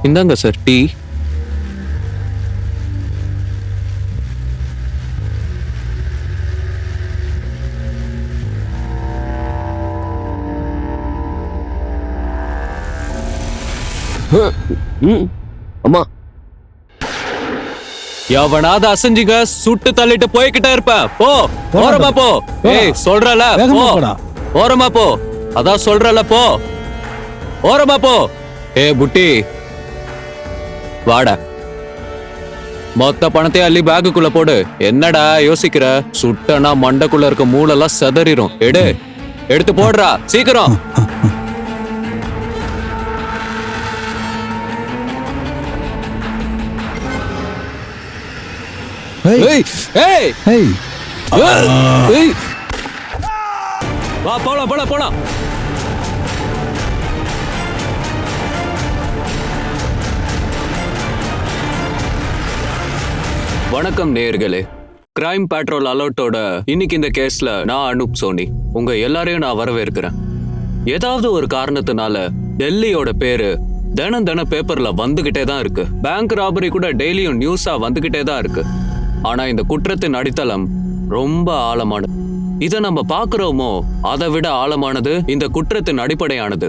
இந்தாங்க sir tea. அம்மா, எவனாவது அசைஞ்சிங்க சுட்டு தள்ளிட்டு போய்கிட்டே இருப்பேன். போ, ஓரமா போ. ஏய் சொல்றல போ, ஓரமா போ. அதான் சொல்றல போ, ஓரமா போ. ஏ புட்டி, வாடா. மொத்த பணத்தையும் அள்ளி பேக்குக்குள்ள போடு. என்னடா யோசிக்கிற? சுட்டனா மண்டைக்குள்ள இருக்க மூளெல்லாம் செதறிடும். எடுத்து போடுறா சீக்கிரம். ஏய் ஏய் ஏய், ஏய், வா போலாம் போலாம் போலாம். வணக்கம் நேயர்களே, கிரைம் பேட்ரோல் அலர்ட்டோட இன்னைக்கு இந்த கேஸ்ல நான் அனுப் சோனி உங்க எல்லாரையும் நான் வரவேற்கிறேன். ஏதாவது ஒரு காரணத்தினால டெல்லியோட பேரு தினம் பேப்பர்ல வந்துகிட்டே தான் இருக்கு. பேங்க் ராபரி கூட டெய்லியும் நியூஸா வந்துகிட்டே தான் இருக்கு. ஆனா இந்த குற்றத்தின் அடித்தளம் ரொம்ப ஆழமானது. இதை நம்ம பாக்குறோமோ அதை விட ஆழமானது இந்த குற்றத்தின் அடிப்படையானது.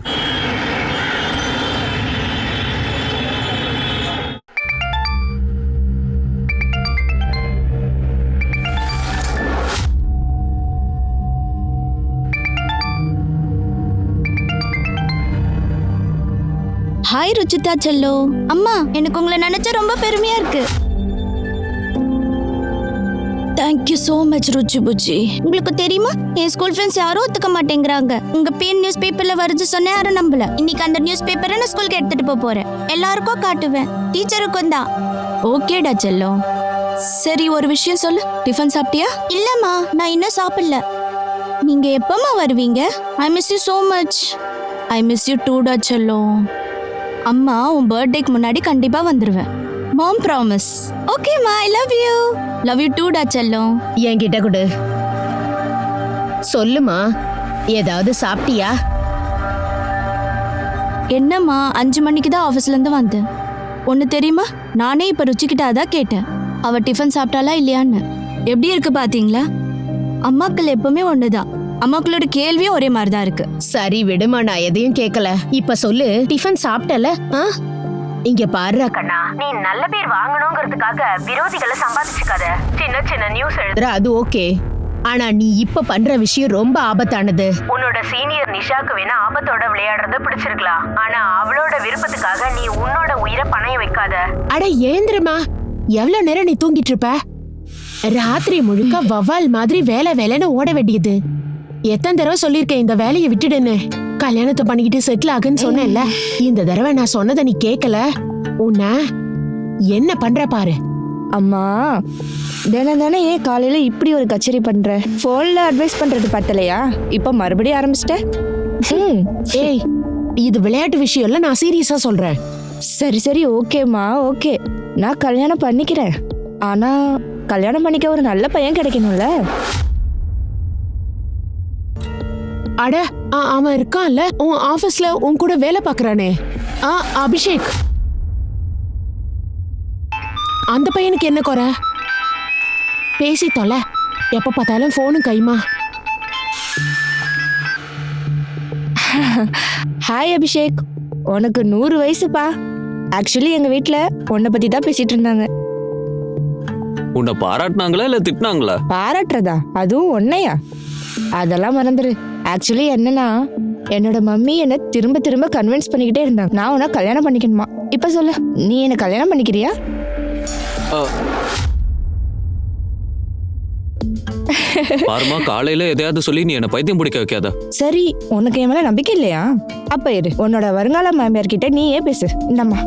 ஹாய் ருச்சிதா செல்லோ. அம்மா, எனக்கு உங்களை நினைச்சா ரொம்ப பெருமையா இருக்கு. தேங்க்யூ சோ மச் ருச்சி புச்சி. உங்களுக்கு தெரியுமா, என் ஸ்கூல் ஃப்ரெண்ட்ஸ் யாரும் ஒத்துக்க மாட்டேங்கிறாங்க. உங்க பேர் நியூஸ் பேப்பர்ல வருது சொன்ன யாரும் நம்பல. இன்னைக்கு அந்த நியூஸ் பேப்பரை நான் ஸ்கூலுக்கு எடுத்துட்டு போறேன். எல்லாருக்கும் காட்டுவேன், டீச்சருக்கும் தான். ஓகேடா செல்லம். சரி, ஒரு விஷயம் சொல்லு. டிஃபன் சாப்பிட்டியா? இல்லம்மா, நான் இன்னும் சாப்பிடல. நீங்க எப்பமா வருவீங்க? I miss you so much. I miss you too டா செல்லம். அம்மா, உன் பர்த்டேக்கு முன்னாடி கண்டிப்பா வந்துருவேன். Mom promise. ஓகேம்மா, I love you. Love you too டா செல்லம். என்கிட்ட கொடு. சொல்லுமா, ஏதாவது சாப்பிட்டியா? என்னம்மா, 5 மணிக்கு தான் ஆஃபீஸ்ல இருந்து வந்தேன். ஒன்று தெரியுமா, நானே இப்போ ருச்சிக்கிட்ட அதான் கேட்டேன், அவ டிஃபன் சாப்பிட்டாலா இல்லையான்னு. எப்படி இருக்கு பாத்தீங்களா? அம்மாக்கள் எப்பவுமே ஒண்ணுதான். அம்மாக்களோட கேள்வியும் ஒரே மாதிரி தான் இருக்கு. சரி விடுமா, நான் எதையும் கேட்கல. இப்ப சொல்லு, டிஃபன் சாப்பிட்டல? இங்க பாரு கண்ணா, நீ நல்ல பேர் வாங்கணுங்கிறதுக்காக விரோதிகளை சம்பாதிச்சுக்காத. சின்ன சின்ன நியூஸ் எழுதுற அது ஓகே, ஆனா நீ இப்ப பண்ற விஷயம் ரொம்ப ஆபத்தானது. உன்னோட சீனியர் நிஷாக்கு வேணா ஆபத்தோட விளையாடுறத பிடிச்சிருக்கலாம், ஆனா அவளோட விருப்பத்துக்காக நீ உன்னோட உயிரை பணைய வைக்காத. அட ஏந்திரமா, எவ்வளவு நேரம் நீ தூங்கிட்டு இருப்ப? ராத்திரி முழுக்க வவ்வால் மாதிரி வேலை வேலைன்னு ஓட வேண்டியது. எத்தனை தடவை சொல்லிருக்கேன் இந்த வேலையை விட்டுடுன்னு. கல்யாணத்தை பண்ணிக்கிட்டு செட்டில் ஆகுன்னு சொன்னேன்ல, இந்த தடவை நான் சொன்னதை நீ கேட்கல. உன்ன என்ன பண்ற பாரு. அம்மா, தினம் ஏன் காலையில இப்படி ஒரு கச்சேரி பண்ற? போன்ல அட்வைஸ் பண்றது பத்தலையா? இப்ப மறுபடியும் ஆரம்பிச்சிட்ட? ஏய், இது விளையாட்டு விஷயம் இல்ல, நான் சீரியஸா சொல்றேன். சரி ஓகேம்மா, ஓகே, நான் கல்யாணம் பண்ணிக்கிறேன். ஆனா கல்யாணம் பண்ணிக்க ஒரு நல்ல பையன் கிடைக்கணும்ல. அட, அவன் இருக்கான்ல உன் ஆபீஸ்ல உன் கூட வேலை பாக்குறானே, அபிஷேக். அந்த பையனுக்கு என்ன குறை? பேசி தொலை, எப்ப பார்த்தாலும் போனும் கைமா. ஹாய் அபிஷேக், உனக்கு 100 வயசுப்பா. ஆக்சுவலி எங்க வீட்ல உன்னை பத்தி தான் பேசிட்டு இருந்தாங்க. உன்னை பாராட்டினாங்களா இல்ல திட்டினாங்களா? பாராட்டுறதா? அதுவும் உன்னையா? அதெல்லாம் மறந்துரு. ஆக்சுவலி என்னன்னா, என்னோட மம்மி என்ன திரும்ப கன்வின்ஸ் பண்ணிக்கிட்டே இருந்தாங்க நான் உன்னை கல்யாணம் பண்ணிக்கணுமா. இப்ப சொல்லு, நீ என்ன கல்யாணம் பண்ணிக்கிறியா? பாருமா, காலையில எதையாவது சொல்லி நீ என்ன பைத்தியம் பிடிக்க வைக்காத. சரி, உனக்கு என் மேல நம்பிக்கை இல்லையா? அப்ப இரு, உன்னோட வருங்கால மாமியார் கிட்ட நீயே பேசு. இந்தம்மா.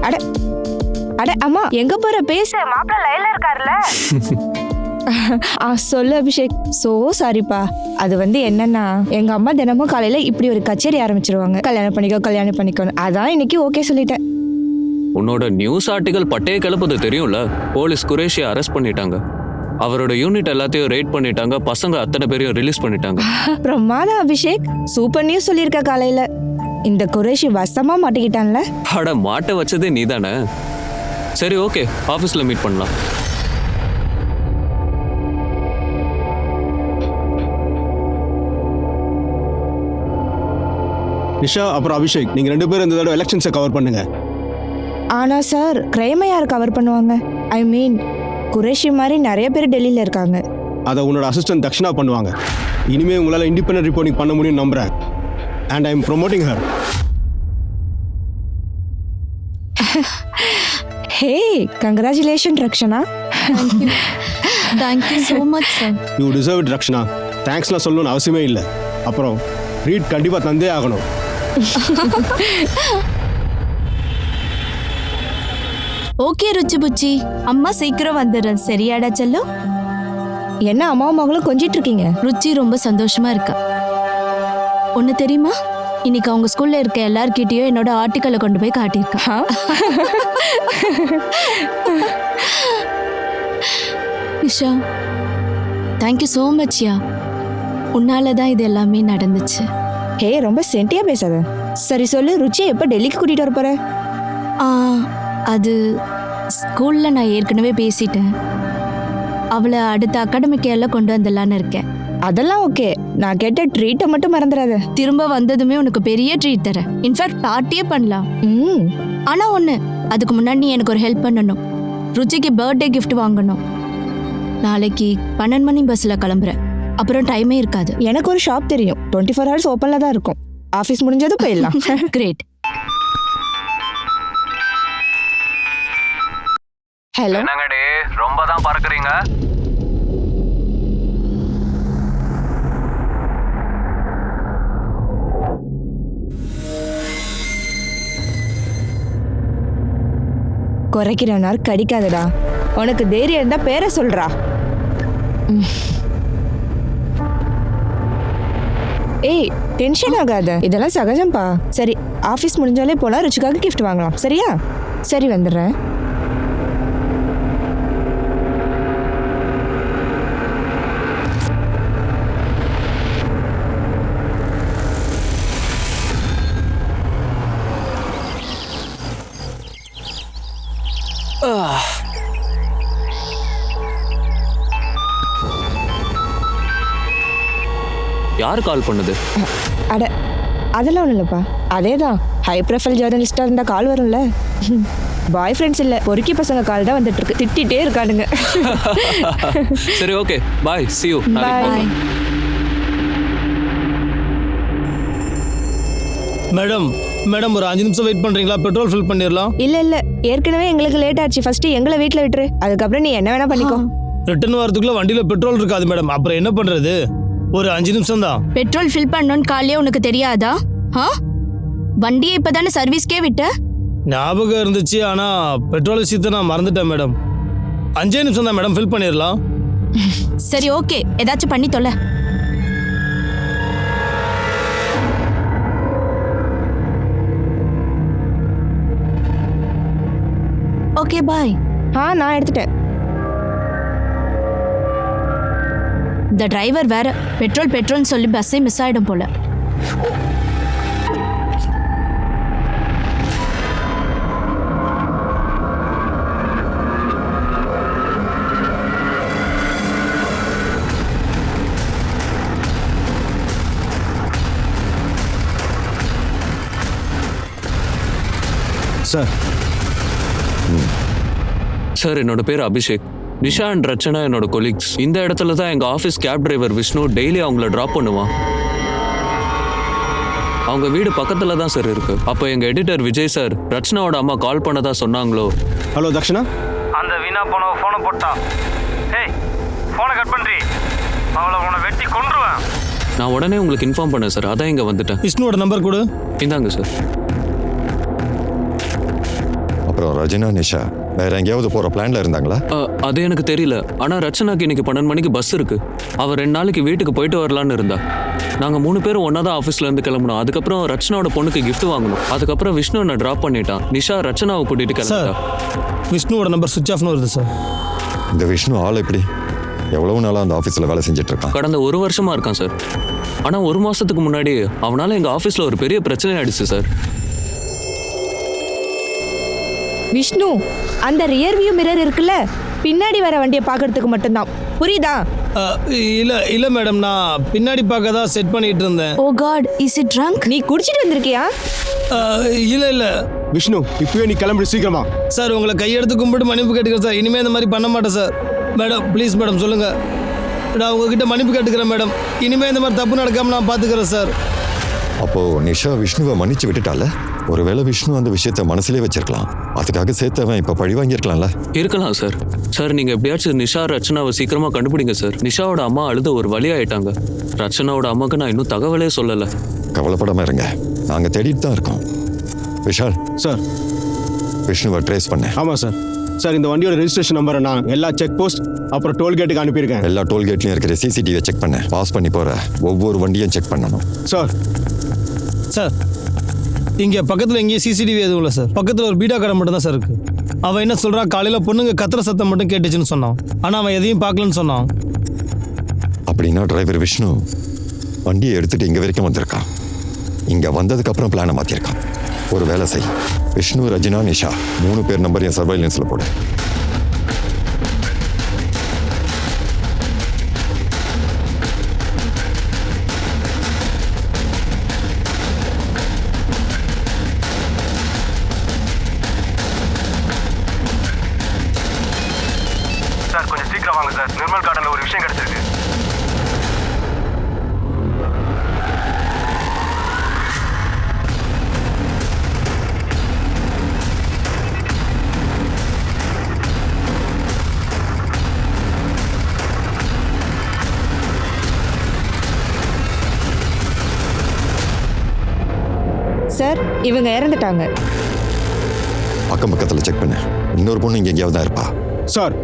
அட அட அம்மா, எங்க போற? பேச, மாப்பிள்ள லைன்ல இருக்காருல்ல. சொல்லு அபிஷேக். சோ சாரிப்பா. அது என்னன்னா, எங்க அம்மா தினமும் காலையில இப்படி ஒரு கச்சேரி ஆரம்பிச்சிருவாங்க, கல்யாணம் பண்ணிக்கணும். அதான் இன்னைக்கு ஓகே சொல்லிட்டேன். உன்னோட நியூஸ் ஆர்டிகல் பட்டையை கிளப்புது தெரியும்ல. போலீஸ் குரேஷியை அரெஸ்ட் பண்ணிட்டாங்க. அவரோட யூனிட் எல்லாத்தையும் ரேட் பண்ணிட்டாங்க. பசங்க அத்தனை பேரையும் ரிலீஸ் பண்ணிட்டாங்க. பிரமாதம் அபிஷேக், சூப்பர் நியூஸ் சொல்லியிருக்க காலையில. இந்த குறைஷி வசமா மாட்டிக்கிட்டான்ல. அட மாட்ட வச்சதே நீதானே. சரி ஓகே, ஆஃபீஸில் மீட் பண்ணலாம். நிஷா அப்புறம் அபிஷேக், நீங்கள் 2 பேரும் இந்த தடவை எலெக்ஷன்ஸை கவர் பண்ணுங்க. ஆனா சார், கிரைமை யார் கவர் பண்ணுவாங்க? ஐ மீன், குறைஷி மாதிரி நிறைய பேர் டெல்லியில இருக்காங்க. அதை உன்னோட அசிஸ்டன்ட் தக்ஷனா பண்ணுவாங்க. இனிமேல் உங்களால் இண்டிபெண்டன்ட் ரிப்போர்ட்டிங் பண்ண முடியும்னு நம்புகிறேன். And I am promoting her. Hey, congratulation Rakshana. Thank you so much sir. You deserve it Rakshana. தேங்க்ஸ்லாம் சொல்லணும்னு அவசியமே இல்லை. அப்புறம் ட்ரீட் கண்டிப்பாக தந்தே ஆகணும். ஓகே ருச்சி புச்சி, அம்மா சீக்கிரம் வந்துடுறேன். சரியாடா செல்லும்? என்ன அம்மாவும் மகளும் கொஞ்சிட்டு இருக்கீங்க? ருச்சி ரொம்ப சந்தோஷமா இருக்கா. ஒன்று தெரியுமா, இன்னைக்கு அவங்க ஸ்கூல்ல இருக்க எல்லார்கிட்டயும் என்னோட ஆர்டிக்கலை கொண்டு போய் காட்டியிருக்கா. நிஷா, தேங்க்யூ ஸோ மச் யா. உன்னால தான் இது எல்லாமே நடந்துச்சு. ஹே, ரொம்ப சென்டியா பேசாத. சரி சொல்லு, ருச்சியை எப்போ டெல்லிக்கு கூட்டிட்டு வர போற? அது ஸ்கூல்ல நான் ஏற்கனவே பேசிட்டேன். அவளை அடுத்த அகாடமிக் இயர்ல கொண்டு வந்துடலான்னு இருக்கேன். அதெல்லாம் ஓகே, நான் கேட்ட ட்ரீட்டை மட்டும் மறந்துடாத. திரும்ப வந்ததுமே உனக்கு பெரிய ட்ரீட் தரேன். இன்ஃபேக்ட் பார்ட்டியே பண்ணலாம். ஆனா ஒண்ணு, அதுக்கு முன்னாடி நீ எனக்கு ஒரு ஹெல்ப் பண்ணணும். ருச்சிக்கு பர்த்டே கிஃப்ட் வாங்கணும். நாளைக்கு 12 மணி பஸ்ல கிளம்புறேன். அப்புறம் டைமே இருக்காது. எனக்கு ஒரு ஷாப் தெரியும், 24 hours ஓப்பன்ல தான் இருக்கும். ஆஃபீஸ் முடிஞ்சதும் போயிடலாம். கிரேட். ஹலோ. என்னங்கடி ரொம்ப தான் பறக்குறீங்க? குறைக்கிறனார் கடிக்காதடா. உனக்கு தைரியம் இருந்தா பேரை சொல்றா. ஏய், டென்ஷன் ஆகாத, இதெல்லாம் சகஜம்பா. சரி, ஆஃபீஸ் முடிஞ்சாலே போலாம், ருச்சிக்காக கிஃப்ட் வாங்கலாம். சரியா? சரி, வந்துடுறேன். யார் கால் பண்ணுது? அட, அதெல்லாம் ஒன்றும் இல்லைப்பா. அதே தான், ஹை ப்ரொஃபைல் ஜேர்னலிஸ்டாக இருந்தால் கால் வரும்ல. பாய் ஃப்ரெண்ட்ஸ் இல்லை, பொறுக்கி பசங்க கால் தான் வந்துட்டு இருக்கு. திட்டிகிட்டே இருக்கானுங்க. சரி okay, bye, see you. Bye. Madam ஒரு 5 நிமிஷம் வெயிட் பண்றீங்களா? பெட்ரோல் ஃபில் பண்ணிடலாம். இல்லை, ஏற்கனவே எங்களுக்கு லேட் ஆச்சு. ஃபர்ஸ்ட் எங்களை வீட்டில் விட்டுரு, அதுக்கப்புறம் நீ என்ன வேணா பண்ணிக்கோ. ரிட்டர்ன் வரதுக்குள்ள வண்டியில பெட்ரோல் இருக்காது மேடம். அப்புறம் என்ன பண்றது? ஒரு 5 நிமிஷம் தான். பெட்ரோல் ஃபில் பண்ணணும்னு காலையே உனக்கு தெரியாதா? வண்டியை இப்பதானே சர்வீஸ்க்கே விட்ட. ஞாபகம் இருந்துச்சு, ஆனா பெட்ரோல் விஷயத்தை நான் மறந்துட்டேன் மேடம். 5 நிமிஷம் தான் மேடம், ஃபில் பண்ணிடலாம். சரி ஓகே, ஏதாச்சும் பண்ணி தொலை. Okay bye. நான் எடுத்துட்டேன். இந்த டிரைவர் வேற பெட்ரோல்னு சொல்லி பஸ்ஸே மிஸ் ஆயிடும் போல. சார். சார், என்னோட பேர் அபிஷேக். நிஷா அண்ட் ரச்சனா என்னோட கொலீக்ஸ். இந்த இடத்துல தான் எங்கள் office cab driver Vishnu daily அவங்கள ட்ராப் பண்ணுவான். அவங்க வீடு பக்கத்தில் தான் சார் இருக்கு. அப்போ எங்கள் எடிட்டர் விஜய் சார் ரச்சனாவோட அம்மா கால் பண்ணதா சொன்னாங்களோ. ஹலோ தக்ஷனா. அந்த வீணா போன ஃபோனை போட்டா. ஏய், ஃபோனை கட் பண்ணுறீ, அவளை உன்னை வெட்டி கொன்றுவேன். நான் உடனே உங்களுக்கு இன்ஃபார்ம் பண்ணேன் சார், அதான் இங்கே வந்துட்டேன். விஷ்ணுவோட நம்பர் கொடு. இந்தாங்க சார். அப்புறம் ரஜினா, நிஷா வேற எங்கேயாவது போற பிளான்ல இருந்தாங்களா? அது எனக்கு தெரியல. ஆனா ரச்சனாக்கு இன்னைக்கு 12 மணிக்கு பஸ் இருக்கு. அவ 2 நாளைக்கு வீட்டுக்கு போயிட்டு வரலான்னு இருந்தா. நாங்க 3 பேரும் ஒன்னா தான் ஆஃபீஸ்ல இருந்து கிளம்பணும். அதுக்கப்புறம் ரச்சனாவோட பொண்ணுக்கு gift வாங்கணும். அதுக்கப்புறம் விஷ்ணு என்ன டிராப் பண்ணிட்டான். நிஷா ரச்சனாவை கூட்டிட்டு கிளம்பிட்டா. விஷ்ணுவோட நம்பர் சுவிட்ச் ஆஃப்னு வருது சார். இந்த விஷ்ணு ஆள் எப்படி? எவ்வளவு நாளா அந்த ஆஃபீஸ்ல வேலை செஞ்சுட்டு இருக்கான்? கடந்த 1 வருஷமா இருக்கான் சார். ஆனா 1 மாசத்துக்கு முன்னாடி அவனால எங்க ஆபீஸ்ல ஒரு பெரிய பிரச்சனை ஆயிடுச்சு சார். விஷ்ணு, அந்த ரியர் வியூ மிரர் இருக்குல்ல, பின்னாடி வர வண்டியை பார்க்கறதுக்கு மட்டும்தான், புரியுதா? இல்ல மேடம், நான் பின்னாடி பார்க்க தான் செட் பண்ணிட்டு இருந்தேன். ஓ காட், இஸ் இட் ட்ரங்க்? நீ குடிச்சிட்டு வந்திருக்கியா? இல்ல விஷ்ணு, இப்பவே நீ கிளம்பி சீக்கிரமா. சார், உங்களை கையெடுத்து கும்பிட்டு மன்னிப்பு கேட்டுக்கிறேன் சார். இனிமே இந்த மாதிரி பண்ண மாட்டேன் சார். மேடம் ப்ளீஸ் மேடம், சொல்லுங்க. நான் உங்ககிட்ட மன்னிப்பு கேட்டுக்கிறேன் மேடம். இனிமே இந்த மாதிரி தப்பு நடக்காம நான் பாத்துக்கிறேன் சார். அப்போ நிஷா விஷ்ணுவை மன்னிச்சு விட்டுட்டால? ஒருவேளை விஷ்ணு அந்த விஷயத்தை மனசுலயே வச்சிருக்கலாம். அதுக்காக சேர்த்தவன் இப்ப பழி வாங்கியிருக்கலாம்ல? இருக்கலாம் சார். சார், நீங்க எப்படியாச்சும் நிஷா ரச்சனாவை சீக்கிரமா கண்டுபிடிங்க சார். நிஷாவோட அம்மா அழுத ஒரு வழி ஆயிட்டாங்க. ரச்சனாவோட அம்மாக்கு நான் இன்னும் தகவலே சொல்லல. கவலைப்படாம இருங்க, நாங்க தேடிட்டு தான் இருக்கோம். விஷால் சார். விஷ்ணுவை ட்ரேஸ் பண்ணேன். ஆமா சார். சார், இந்த வண்டியோட ரெஜிஸ்ட்ரேஷன் நம்பரை நான் எல்லா செக் போஸ்ட் அப்புறம் டோல்கேட்டுக்கு அனுப்பியிருக்கேன். எல்லா டோல்கேட்லயும் இருக்கிற சிசிடிவியை செக் பண்ணேன். பாஸ் பண்ணி போற ஒவ்வொரு வண்டியும் செக் பண்ணணும். சார். சார், இங்கே பக்கத்தில் எங்கேயும் சிசிடிவி எதுவும் இல்லை சார். பக்கத்தில் ஒரு பீடா கடை மட்டும் தான் சார் இருக்கு. அவன் என்ன சொல்கிறான், காலையில் பொண்ணுங்க கத்துற சத்தம் மட்டும் கேட்டுச்சுன்னு சொன்னான். ஆனால் அவன் எதையும் பார்க்கலன்னு சொன்னான். அப்படின்னா டிரைவர் விஷ்ணு வண்டியை எடுத்துட்டு இங்க வரைக்கும் வந்திருக்கான். இங்க வந்ததுக்கு அப்புறம் பிளானை மாத்திருக்கான். ஒரு வேலை செய், விஷ்ணு, ரஜினா, நிஷா 3 பேர் நம்பர் என் சர்வைலன்ஸ்ல போடு. சார் கொஞ்சம் சீக்கிரம் வாங்க சார். நிர்மல் கார்டன்ல ஒரு விஷயம் கிடைச்சிருக்கு. சார், இவங்க இறந்துட்டாங்க. அக்கம் பக்கத்துல செக் பண்ணு. இன்னொரு பொண்ணு இங்க எங்கேயாவது தான் இருப்பா. சார்.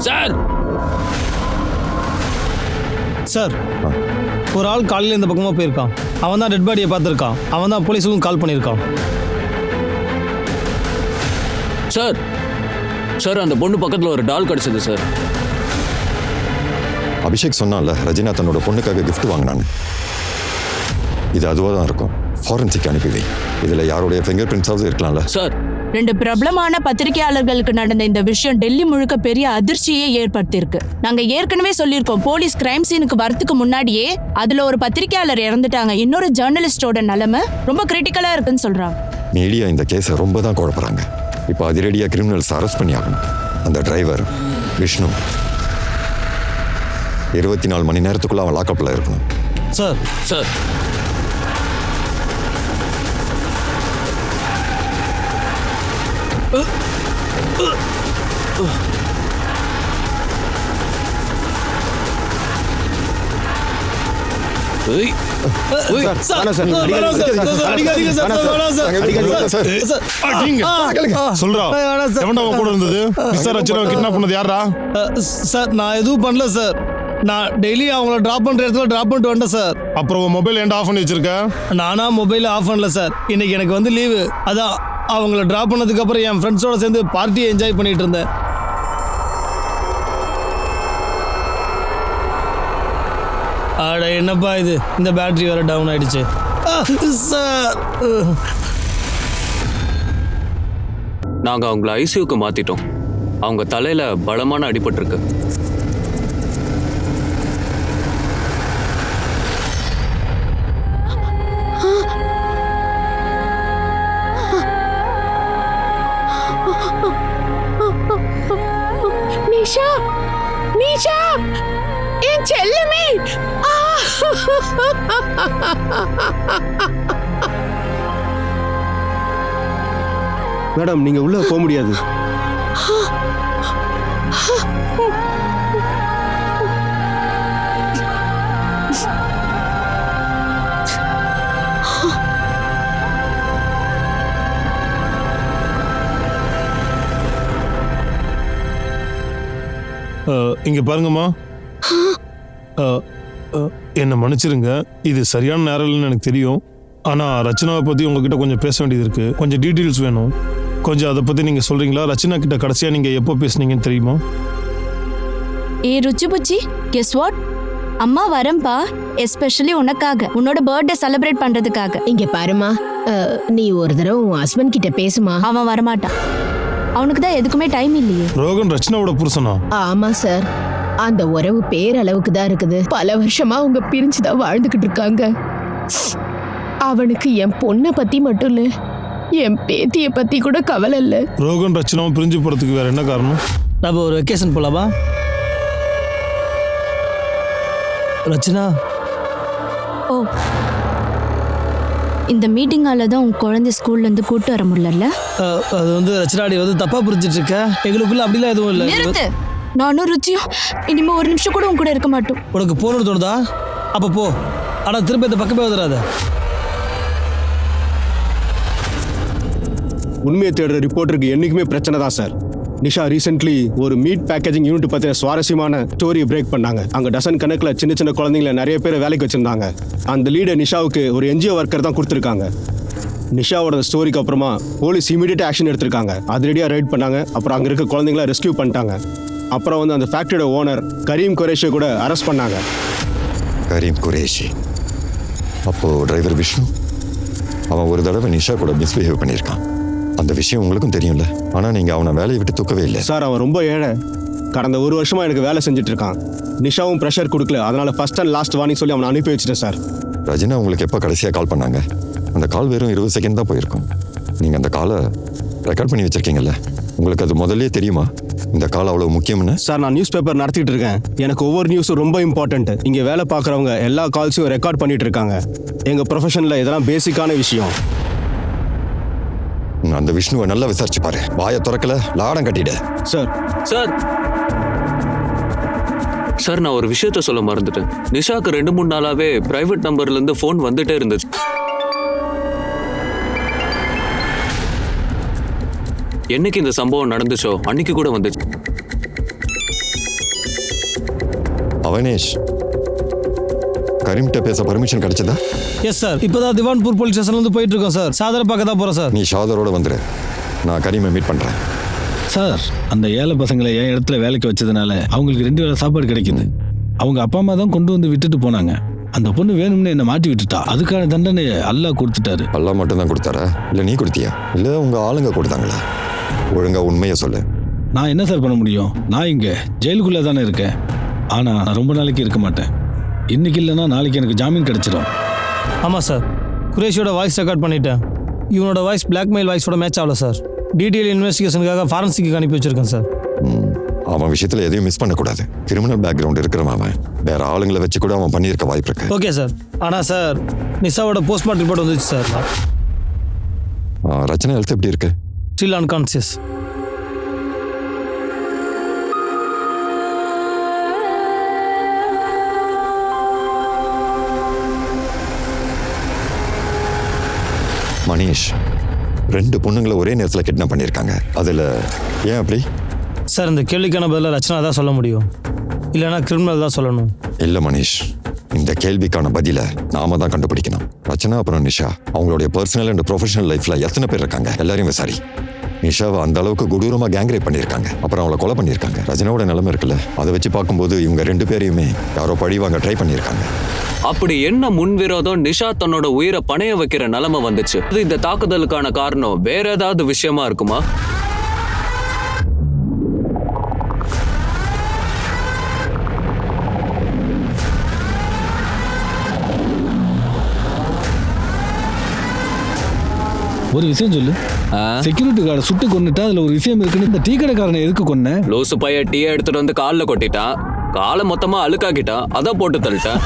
சார் சார், ஒரு ஆள் காலையில் இந்த பக்கமாக போயிருக்கான். அவன் தான் டெட் பாடியை பார்த்துருக்கான். அவன் தான் போலீஸுக்கும் கால் பண்ணியிருக்கான். சார் சார், அந்த பொண்ணு பக்கத்தில் ஒரு டால் கிடைச்சது சார். அபிஷேக் சொன்னான்ல, ரஜினா தன்னோட பொண்ணுக்காக gift வாங்கினான்னு. இது அதுவாக தான் இருக்கும். ஃபாரன்சிக் அனுப்பி வை. இதுல யாருடைய ஃபிங்கர் பிரிண்ட்ஸாவது இருக்கலாம்ல? சார், 2 பிரபலமான பத்திரிகையாளர்களுக்கு நடந்த இந்த விஷயம் டெல்லி முழுக்க பெரிய அதிர்ச்சியை ஏற்படுத்தியிருக்கு. நாங்க ஏற்கனவே சொல்லியிருக்கோம், போலீஸ் கிரைம் சீனுக்கு வரதுக்கு முன்னாடியே அதுல ஒரு பத்திரிகையாளர் இறந்துட்டாங்க. இன்னொரு ஜேர்னலிஸ்டோட நிலைமை ரொம்ப கிரிட்டிக்கலா இருக்குன்னு சொல்றாங்க. மீடியா இந்த கேஸை ரொம்ப தான் குழப்பறாங்க. இப்போ அதிரடியாக கிரிமினல்ஸ் அரெஸ்ட் பண்ணி ஆகணும். அந்த டிரைவர் விஷ்ணு 24 மணி நேரத்துக்குள்ள அவன் லாக்அப்ல இருக்கணும். சார். சார் ஏய் சார், சார், சொல்றா, எவன்டா உன் கூட இருந்தது? மிஸ்டர் ரச்சனாவை கிட்னாப் பண்ணது யாரா? சார், நான் எதுவும் பண்ணல சார். நான் டெய்லி அவங்கள டிராப் பண்ற இடத்துல டிராப் பண்ணிட்டு வந்தேன் சார். அப்புறம் உன் மொபைல் ஏன்டா ஆஃப் பண்ணி வச்சிருக்க? நானா மொபைல் ஆஃப் பண்ணல சார். இன்னைக்கு எனக்கு வந்து லீவு. அதான் அவங்கள டிராப் பண்ணதுக்கு அப்புறம் என் ஃப்ரெண்ட்ஸோட சேர்ந்து பார்ட்டியை என்ஜாய் பண்ணிட்டு இருந்தேன். அட என்னப்பா இது, இந்த பேட்டரி வேற டவுன் ஆயிடுச்சு சார். நாங்க அவங்கள ஐசியூக்கு மாத்திட்டோம். அவங்க தலையில பலமான அடிபட்டிருக்கு. நிஷா, நிஷா, என் செல்லமே. மேடம், நீங்க உள்ள போக முடியாது. இங்க பாருங்கம்மா, என்னை மன்னிச்சிருங்க. இது சரியான நேரம் இல்லைன்னு எனக்கு தெரியும். ஆனா ரச்சனாவை பத்தி உங்ககிட்ட கொஞ்சம் பேச வேண்டியது இருக்கு. கொஞ்சம் டீட்டெயில்ஸ் வேணும். கொஞ்சம் அதை பற்றி நீங்கள் சொல்கிறீங்களா? ரச்சனா கிட்ட கடைசியாக நீங்கள் எப்போ பேசுனீங்கன்னு தெரியுமா? ருச்சி புச்சி, கெஸ் வாட்? அம்மா வரம்பா, எஸ்பெஷலி உனக்காக, உன்னோட பர்த்டே செலிப்ரேட் பண்றதுக்காக. இங்க பாருமா, நீ ஒரு தடவை உன் ஹஸ்பண்ட் கிட்ட பேசுமா. அவன் வரமாட்டான், அவனுக்கு தான் எதுக்குமே டைம் இல்லையே. ரோகன் ரச்சனாவோட புருஷனா? ஆமா சார், அந்த உறவு பேரளவுக்கு தான் இருக்குது. பல வருஷமா அவங்க பிரிஞ்சுதான் வாழ்ந்துகிட்டு இருக்காங்க. அவனுக்கு என் பொண்ணை பத்தி மட்டும் இல்ல, என் பேத்திய பத்தி கூட கவலை இல்ல. ரோகன் ரச்சனாவும் பிரிஞ்சு போறதுக்கு வேற என்ன காரணம்? நம்ம ஒரு வெக்கேஷன் போலாமா? ரச்சனா, ஓ, இந்த மீட்டிங்கால தான் உன் குழந்தை ஸ்கூல்ல இருந்து கூட்டு வர முடியல. அது வந்து ரச்சனாடி வந்து தப்பா புரிஞ்சிட்டு இருக்க. எங்களுக்குள்ள அப்படிலாம் எதுவும் இல்லை. நிறுத்து. நானும் ருச்சியும் இனிமே ஒரு நிமிஷம் கூட உன் கூட இருக்க மாட்டோம். உனக்கு போகணும்னு தோணுதா? அப்போ போ. ஆனா திரும்ப இந்த பக்கமே வந்துடாத. உண்மையை தேடுற ரிப்போர்ட்டருக்கு என்னைக்குமே பிரச்சனை தான் சார். நிஷா ரீசென்ட்லி ஒரு மீட் பேக்கேஜிங் யூனிட் பற்றின சுவாரஸ்யமான ஸ்டோரியை பிரேக் பண்ணாங்க. அங்கே டசன் கணக்கில் சின்ன சின்ன குழந்தைங்கள நிறைய பேர் வேலைக்கு வச்சுருந்தாங்க. அந்த லீடர் நிஷாவுக்கு ஒரு என்ஜிஓ ஒர்க்கர் தான் கொடுத்துருக்காங்க. நிஷாவோட ஸ்டோரிக்கு அப்புறமா போலீஸ் இமீடியட்டாக ஆக்ஷன் எடுத்திருக்காங்க. அதிரடியாக ரைட் பண்ணாங்க. அப்புறம் அங்கே இருக்க குழந்தைங்கள ரெஸ்கியூ பண்ணிட்டாங்க. அப்புறம் வந்து அந்த ஃபேக்டரியோட ஓனர் கரீம் குரேஷியை கூட அரெஸ்ட் பண்ணாங்க. கரீம் குரேஷி? அப்போ டிரைவர் விஷ்ணு அவன் ஒரு தடவை நிஷா கூட மிஸ்பிஹேவ் பண்ணியிருக்கான். அந்த விஷயம் உங்களுக்கும் தெரியும்ல. ஆனால் நீங்கள் அவனை வேலையை விட்டு தூக்கவே இல்லை. சார், அவன் ரொம்ப ஏழை. கடந்த ஒரு வருஷமாக எனக்கு வேலை செஞ்சுட்டு இருக்கான். நிஷாவும் ப்ரெஷர் கொடுக்கல. அதனால ஃபர்ஸ்ட் அண்ட் லாஸ்ட் வார்னிங் சொல்லி அவனை அனுப்பி வச்சுட்டேன் சார். ரஜினா உங்களுக்கு எப்போ கடைசியாக கால் பண்ணாங்க? அந்த கால் வெறும் 20 செகண்ட் தான் போயிருக்கும். நீங்கள் அந்த காலை ரெக்கார்ட் பண்ணி வச்சுருக்கீங்கல்ல, உங்களுக்கு அது முதல்லே தெரியுமா இந்த கால் அவ்வளோ முக்கியம்னு? சார், நான் நியூஸ் பேப்பர் நடத்திட்டு இருக்கேன். எனக்கு ஒவ்வொரு நியூஸும் ரொம்ப இம்பார்ட்டன்ட். இங்கே வேலை பார்க்குறவங்க எல்லா கால்ஸையும் ரெக்கார்ட் பண்ணிட்டு இருக்காங்க. எங்கள் ப்ரொஃபஷனில் இதெல்லாம் பேசிக்கான விஷயம். அந்த விஷ்ணுவை நல்லா விசாரிச்சு பாரு. வாயை திறக்கல, லாடம் கட்டிட. சார் சார் சார் நான் ஒரு விஷயத்த சொல்ல மறந்துட்டேன். நிஷாக்கு 2-3 நாளாவே பிரைவேட் நம்பர்ல இருந்து ஃபோன் வந்துட்டே இருந்துச்சு. என்னைக்கு இந்த சம்பவம் நடந்துச்சோ அன்னைக்கு கூட வந்துச்சு. அவனேஷ், கரீம்கிட்ட பேச பர்மிஷன் கிடைச்சதா? எஸ் சார், இப்போதான் திவான்பூர் போலீஸ் ஸ்டேஷன்லேருந்து போயிட்டு இருக்கோம் சார். சாதரை பார்க்க தான் போகிறோம் சார். நீ ஷாதரோட வந்துரு, நான் கரீமை மீட் பண்ணுறேன். சார், அந்த ஏழை பசங்களை என் இடத்துல வேலைக்கு வச்சதுனால அவங்களுக்கு 2 வேளை சாப்பாடு கிடைக்குது. அவங்க அப்பா அம்மா தான் கொண்டு வந்து விட்டுட்டு போனாங்க. அந்த பொண்ணு வேணும்னு என்னை மாட்டி விட்டுட்டா. அதுக்கான தண்டனை அல்லாஹ் கொடுத்துட்டாரு. அல்லாஹ் மட்டும் தான் கொடுத்தாரா? இல்லை நீ கொடுத்தியா? இல்லை உங்கள் ஆளுங்க கொடுத்தாங்களா? ஒழுங்கா உண்மையை சொல்லு. நான் என்ன சார் பண்ண முடியும்? நான் இங்கே ஜெயிலுக்குள்ளே தானே இருக்கேன். ஆனால் நான் ரொம்ப நாளைக்கு இருக்க மாட்டேன். இன்னைக்கு இல்லைன்னா நாளைக்கு எனக்கு ஜாமீன் கிடைச்சிடும். ஆமாம் சார், குரேஷியோட வாய்ஸ் ரெக்கார்ட் பண்ணிட்டேன். இவனோட வாய்ஸ் பிளாக்மெயில் வாய்ஸோட மேட்ச் ஆகல சார். டீட்டெயில் இன்வெஸ்டிகேஷனுக்காக ஃபாரன்சிக்கு அனுப்பி வச்சிருக்கேன் சார். அவன் விஷயத்தில் எதையும் மிஸ் பண்ணக்கூடாது. கிரிமினல் பேக்ரவுண்ட் இருக்கிறவன் அவன். வேற ஆளுங்களை வச்சு கூட அவன் பண்ணியிருக்க வாய்ப்பு இருக்கு. Okay sir. ஆனால் சார், நிஷாவோட போஸ்ட்மார்ட்டம் ரிப்போர்ட் வந்துச்சு சார். ரச்சனை ஹெல்த் எப்படி இருக்கு? Still unconscious. மணிஷ், 2 பொண்ணுங்களை ஒரே நேரத்தில் கிட்னாப் பண்ணியிருக்காங்க. அதில் ஏன் அப்படி? சார், இந்த கேள்விக்கான பதிலாக ரச்சனா தான் சொல்ல முடியும், இல்லைனா கிரிமினல் தான் சொல்லணும். இல்லை மணிஷ், இந்த கேள்விக்கான பதிலை நாம தான் கண்டுபிடிக்கணும். ரச்சனா அப்புறம் நிஷா அவங்களுடைய பர்சனல் அண்ட் ப்ரொஃபஷனல் லைஃப்பில் எத்தனை பேர் இருக்காங்க எல்லாரையும் விசாரி. நிஷாவை அந்த அளவுக்கு கொடூரமாக கேங் ரேப் பண்ணியிருக்காங்க. அப்புறம் அவளை கொலை பண்ணியிருக்காங்க. ரச்சனாவோட நிலைமை இருக்குல்ல, அதை வச்சு பார்க்கும்போது இவங்க 2 பேரையுமே யாரோ பழிவாங்க ட்ரை பண்ணியிருக்காங்க. அப்படி என்ன முன்விரோதம் நிஷா தன்னோட உயிரை பணைய வைக்கிற நிலைமை வந்துச்சு? இந்த தாக்குதலுக்கான காரணம் வேற ஏதாவது விஷயமா இருக்குமா? ஒரு விஷயம் சொல்லு. செக்யூரிட்டி கார்டை சுட்டு கொண்டுட்டா அதுல ஒரு விஷயம் இருக்குன்னு இந்த டீ கடைக்காரனை எதுக்கு கொன்ன? லூசு பைய டீ எடுத்துட்டு வந்து காலில் கொட்டிட்டான். காலை மொத்தமா அழுக்காக்கிட்டான். அதான் போட்டு தள்ளிட்டான்.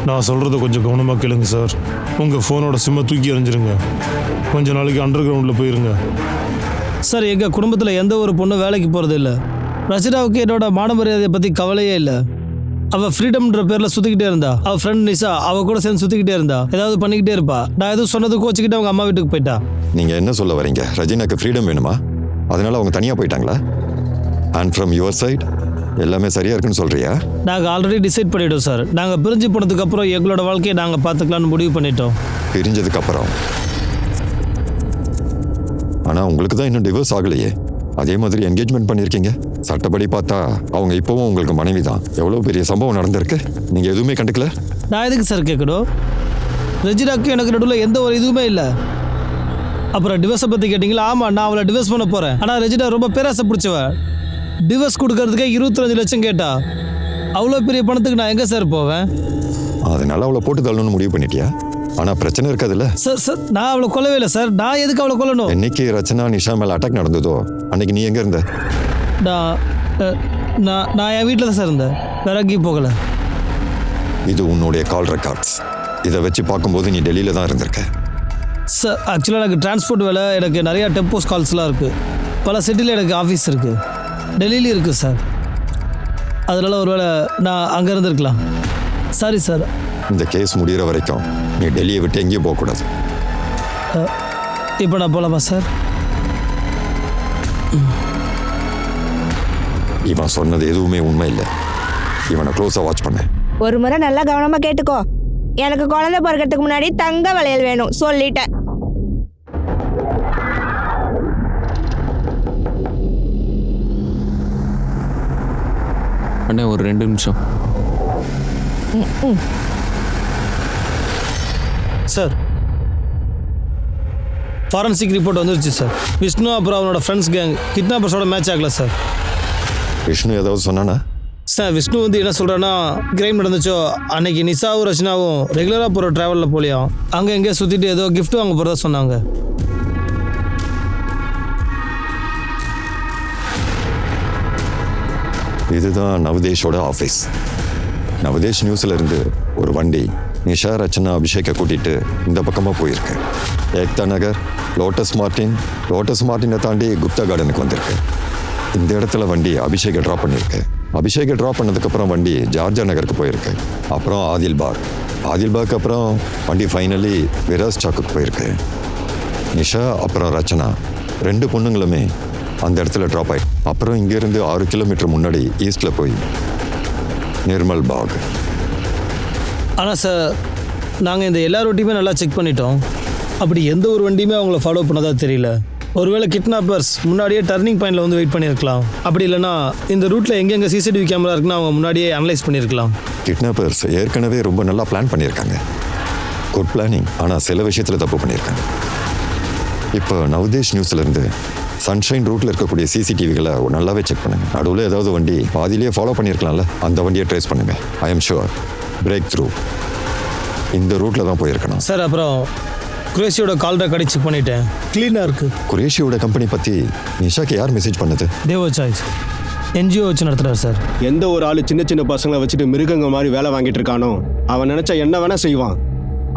நான் சொல்கிறத கொஞ்சம் கவனமாக கேளுங்க சார். உங்கள் ஃபோனோட சிம்மை தூக்கி எறிஞ்சிருங்க. கொஞ்ச நாளைக்கு அண்டர் கிரவுண்டில் போயிருங்க. சார் எங்கள் குடும்பத்தில் எந்த ஒரு பொண்ணும் வேலைக்கு போகிறது இல்லை. ரச்சிதாவுக்கு என்னோட மான மரியாதையை பற்றி கவலையே இல்லை. அவள் ஃப்ரீடம்ன்ற பேரில் சுற்றிக்கிட்டே இருந்தா. அவள் ஃப்ரெண்ட் நிஷா அவள் கூட சேர்ந்து சுற்றிக்கிட்டே இருந்தா. ஏதாவது பண்ணிக்கிட்டே இருப்பா. நான் எதுவும் சொன்னது கோச்சிக்கிட்டு அவங்க அம்மா வீட்டுக்கு போயிட்டா. நீங்கள் என்ன சொல்ல வரீங்க? ரஜினாக்கு ஃப்ரீடம் வேணுமா? அதனால அவங்க தனியாக போயிட்டாங்களா? அண்ட் ஃப்ரம் யுவர் சைட் எல்லாமே சரியாக இருக்குன்னு சொல்கிறியா? நாங்கள் ஆல்ரெடி டிசைட் பண்ணிட்டோம் சார். நாங்கள் பிரிஞ்சு போனதுக்கப்புறம் எங்களோட வாழ்க்கையை நாங்கள் பார்த்துக்கலான்னு முடிவு பண்ணிட்டோம். பிரிஞ்சதுக்கப்புறம்? ஆனால் உங்களுக்கு தான் இன்னும் டிவோர்ஸ் ஆகலையே. அதே மாதிரி என்கேஜ்மெண்ட் பண்ணியிருக்கீங்க. சட்டப்படி பார்த்தா அவங்க இப்போவும் உங்களுக்கு மனைவி தான். எவ்வளோ பெரிய சம்பவம் நடந்திருக்கு, நீங்கள் எதுவுமே கண்டுக்கல? நான் எதுக்கு சார் கேட்கணும்? ரஜினாக்கு எனக்கு நடுவில் எந்த ஒரு இதுவுமே இல்லை. அப்புறம் டிவோர்ஸை பற்றி கேட்டிங்களா? ஆமாம், நான் அவளை டிவோர்ஸ் பண்ண போகிறேன். ஆனால் ரஜினா ரொம்ப பேராசை பிடிச்சவ. டிவோர்ஸ் கொடுக்கறதுக்கே 25 லட்சம் கேட்டா. அவ்வளோ பெரிய பணத்துக்கு நான் எங்கே சார் போவேன்? அதனால அவளை போட்டு தள்ளணும்னு முடிவு பண்ணிட்டியா? ஆனால் பிரச்சனை இருக்காதுல்ல? சார் சார் நான் அவளை கொல்லவே இல்லை சார். நான் எதுக்கு அவளை கொல்லணும்? என்னைக்கு ரச்சனா நிஷா மேலே அட்டாக் நடந்ததோ அன்னைக்கு நீ எங்கே இருந்த? நான் என் வீட்டில் தான் சார் இருந்தேன். வேற எங்கேயும் போகலை. இது உன்னுடைய கால் ரெக்கார்ட்ஸ். இதை வச்சு பார்க்கும்போது நீ டெல்லியில் தான் இருந்திருக்க. சார் ஆக்சுவலாக எனக்கு டிரான்ஸ்போர்ட் வேலை, எனக்கு நிறையா டெம்போஸ் கால்ஸ்லாம் இருக்குது. பல சிட்டியில் எனக்கு ஆஃபீஸ் இருக்குது. டெல்லியிலையும் இருக்குது சார். அதனால் ஒரு வேளை நான் அங்கே இருந்திருக்கலாம். Sorry sir. இந்த கேஸ் முடிகிற வரைக்கும் நீ டெல்லியை விட்டு எங்கேயும் போகக்கூடாது. இப்போ நான் போகலாமா சார்? இவன் சொன்னது எதுவுமே உண்மை இல்லை. இவனை க்ளோஸாக வாட்ச் பண்ண. ஒரு முறை நல்லா கவனமா கேட்டுக்கோ. எனக்கு குழந்தை பிறக்கிறதுக்கு முன்னாடி தங்க வளையல் வேணும் சொல்லிட்டேன். அண்ணே ஒரு 2 நிமிஷம். சார் ஃபாரன்சிக் ரிப்போர்ட் வந்துருச்சு சார். விஷ்ணு அப்புறம் அவனோட ஃப்ரெண்ட்ஸ் கேங் கிட்னாப்பர்ஸோட மேட்ச் ஆகல சார். விஷ்ணு ஏதாவது சொன்னானா? சார் விஷ்ணு என்ன சொல்கிறான்னா, கிரைம் நடந்துச்சோ அன்னைக்கு நிஷாவும் ரச்சனாவும் ரெகுலராக போகிற ட்ராவலில் போலியாம். அங்கே எங்கேயோ சுற்றிட்டு ஏதோ கிஃப்ட் வாங்க போகிறதா சொன்னாங்க. இதுதான் நவதேஷோட ஆஃபீஸ். நவதேஷ் நியூஸில் இருந்து ஒரு வண்டி நிஷா ரச்சனா அபிஷேக்கை கூட்டிகிட்டு இந்த பக்கமாக போயிருக்கு. ஏக்தா நகர், லோட்டஸ் மார்ட்டினை தாண்டி குப்தா கார்டனுக்கு வந்திருக்கு. இந்த இடத்துல வண்டி அபிஷேக்கை ட்ராப் பண்ணியிருக்கு. அபிஷேக்கை ட்ராப் பண்ணதுக்கப்புறம் வண்டி ஜார்ஜா நகருக்கு போயிருக்கு. அப்புறம் ஆதில்பாக் அப்புறம் வண்டி ஃபைனலி விராஸ் சாக்குக்கு போயிருக்கு. நிஷா அப்புறம் ரச்சனா 2 பொண்ணுங்களுமே அந்த இடத்துல ட்ராப் ஆகி அப்புறம் இங்கேருந்து 6 கிலோமீட்டர் முன்னாடி ஈஸ்டில் போய் நிர்மல் பாக். ஆனால் சார் நாங்கள் இந்த எல்லா ரூட்டையுமே நல்லா செக் பண்ணிட்டோம். அப்படி எந்த ஒரு வண்டியுமே அவங்கள ஃபாலோ பண்ணதா தெரியல. ஒருவேளை கிட்னாப்பர்ஸ் முன்னாடியே டர்னிங் பாயிண்டில் வந்து வெயிட் பண்ணியிருக்கலாம். அப்படி இல்லைன்னா இந்த ரூட்டில் எங்கெங்கே சிசிடிவி கேமரா இருக்குன்னு அவங்க முன்னாடியே அனலைஸ் பண்ணியிருக்கலாம். கிட்னாப்பர்ஸ் ஏற்கனவே ரொம்ப நல்லா பிளான் பண்ணியிருக்காங்க. Good planning. ஆனால் சில விஷயத்தில் தப்பு பண்ணியிருக்காங்க. இப்போ நவதேஷ் நியூஸ்லேருந்து சன்ஷைன் ரூட்டில் இருக்கக்கூடிய சிசிடிவிகளை நல்லாவே செக் பண்ணுங்க. நடுவில் ஏதாவது வண்டி பாதியிலேயே ஃபாலோ பண்ணியிருக்கலாம்ல, அந்த வண்டியை ட்ரேஸ் பண்ணுங்க. I am sure break through இந்த ரூட்டில் தான் போயிருக்கணும். சார் அப்புறம் குரேஷியோட கால் ரெக்கார்டை செக் பண்ணிட்டேன். க்ளீனாக இருக்குது. குரேஷியோட கம்பெனி பற்றி நிஷாக்கு யார் மெசேஜ் பண்ணது? தேவோ சாய்ஸ் NGO வச்சு நடத்துகிறார் சார். எந்த ஒரு ஆள் சின்ன பசங்களை வச்சுட்டு மிருகங்க மாதிரி வேலை வாங்கிட்டு இருக்கானோ அவன் நினச்சா என்ன வேணா செய்வான்.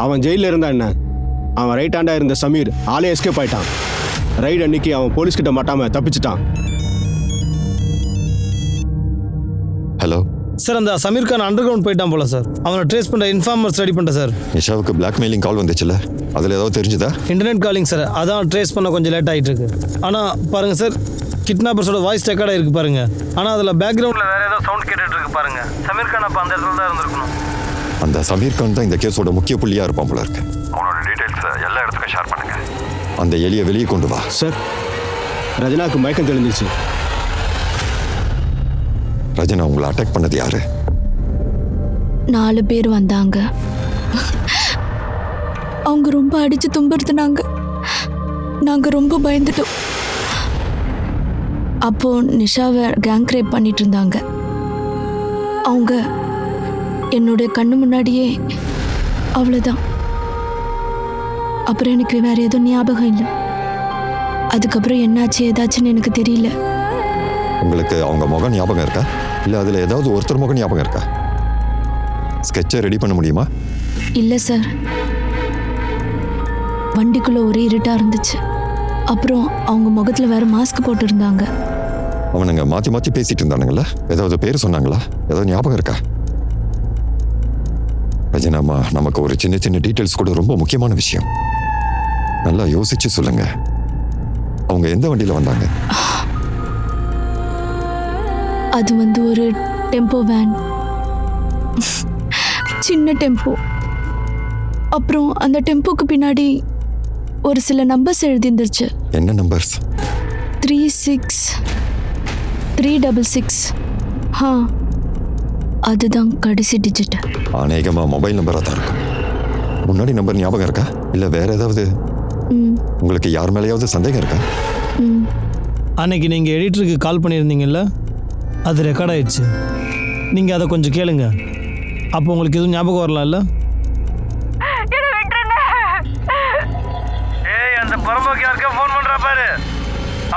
அவன் ஜெயிலில் இருந்தா என்ன? அவன் ரைட் ஹேண்டாக இருந்த சமீர் ஆளே எஸ்கேப் ஆயிட்டான். ரைட் அன்னைக்கு அவன் போலீஸ்கிட்ட மாட்டாமல் தப்பிச்சிட்டான். ஹலோ சார், அந்த சமீர் கான் அண்டர் கிரவுண்ட் போயிட்டான் போல சார். அவனை ட்ரேஸ் பண்ணுற இன்ஃபார்மர்ஸ் ரெடி பண்ணிட்டேன் சார். நிஷாவுக்கு பிளாக்மெயிலிங் கால் வந்துச்சுல்ல, அதில் ஏதாவது தெரிஞ்சுதா? இன்டர்நெட் காலிங் சார், அதான் ட்ரேஸ் பண்ண கொஞ்சம் லேட் ஆகிட்டு இருக்கு. ஆனால் பாருங்கள் சார், கிட்னாப்பர்ஸோட வாய்ஸ் ரெக்கார்டாக இருக்குது பாருங்கள். ஆனால் அதில் பேக்ரவுண்டில் வேற ஏதோ சவுண்ட் கேட்டுட்டு இருக்கு பாருங்க. சமீர் கான் அப்போ அந்த இடத்துல தான் இருந்திருக்கணும். அந்த சமீர் கான் தான் இந்த கேஸோட முக்கிய புள்ளியாக இருப்பான் போல இருக்கு. அவனோட டீடைல்ஸ் எல்லா இடத்துக்கும் ஷேர் பண்ணுங்க. அந்த எலியை வெளியே கொண்டு வா. சார், ரஜினாக்கு மயக்கம் தெளிஞ்சிச்சு. ரஜினா உங்களை அட்டாக் பண்ணது யாரு? 4 பேர் வந்தாங்க. அவங்க ரொம்ப அடிச்சு துன்புறுத்தினாங்க. நாங்க ரொம்ப பயந்துட்டோம். அப்போ நிஷாவை கேங் ரேப் பண்ணிட்டு இருந்தாங்க. அவங்க என்னுடைய கண்ணு முன்னாடியே. அவ்வளோதான். அப்புறம் எனக்கு வேற எதுவும் ஞாபகம் இல்லை. அதுக்கப்புறம் என்னாச்சு ஏதாச்சுன்னு எனக்கு தெரியல. உங்களுக்கு அவங்க முகம் ஞாபகம் இருக்கா? இல்லை அதில் ஏதாவது ஒருத்தர் முகம் ஞாபகம் இருக்கா? ஸ்கெட்சை ரெடி பண்ண முடியுமா? இல்ல சார், வண்டிக்குள்ள ஒரே இருட்டா இருந்துச்சு. அப்புறம் அவங்க முகத்துல வேற மாஸ்க் போட்டு இருந்தாங்க. அவனுங்க மாற்றி மாற்றி பேசிட்டு இருந்தானுங்களா? ஏதாவது பேர் சொன்னாங்களா? ஏதாவது ஞாபகம் இருக்கா? ரஜினாமா, நமக்கு ஒரு சின்ன சின்ன டீட்டெயில்ஸ் கூட ரொம்ப முக்கியமான விஷயம். நல்லா யோசிச்சு சொல்லுங்க. அவங்க எந்த வண்டியில் வந்தாங்க? அது ஒரு டெம்போ வேன், சின்ன டெம்போ. அப்புறம் அந்த டெம்போக்கு பின்னாடி ஒரு சில நம்பர்ஸ் எழுதிருந்துச்சு. என்ன நம்பர்ஸ்? 36366. அதுதான் கடைசி டிஜிட். அநேகமா மொபைல் நம்பராக தான் இருக்கும். முன்னாடி நம்பர் ஞாபகம் இருக்கா? இல்லை வேற ஏதாவது உங்களுக்கு யார் மேலேயாவது சந்தேகம் இருக்கா? அன்னைக்கு நீங்கள் எடிட்டருக்கு கால் பண்ணியிருந்தீங்கல்ல, அது ரெக்கார்ட் ஆயிடுச்சு. நீங்கள் அதை கொஞ்சம் கேளுங்க. அப்போ உங்களுக்கு எதுவும் ஞாபகம் வரலாம்ல? ஏய், அந்த பரம்போக்கு யாருக்கா ஃபோன் பண்றா பாரு.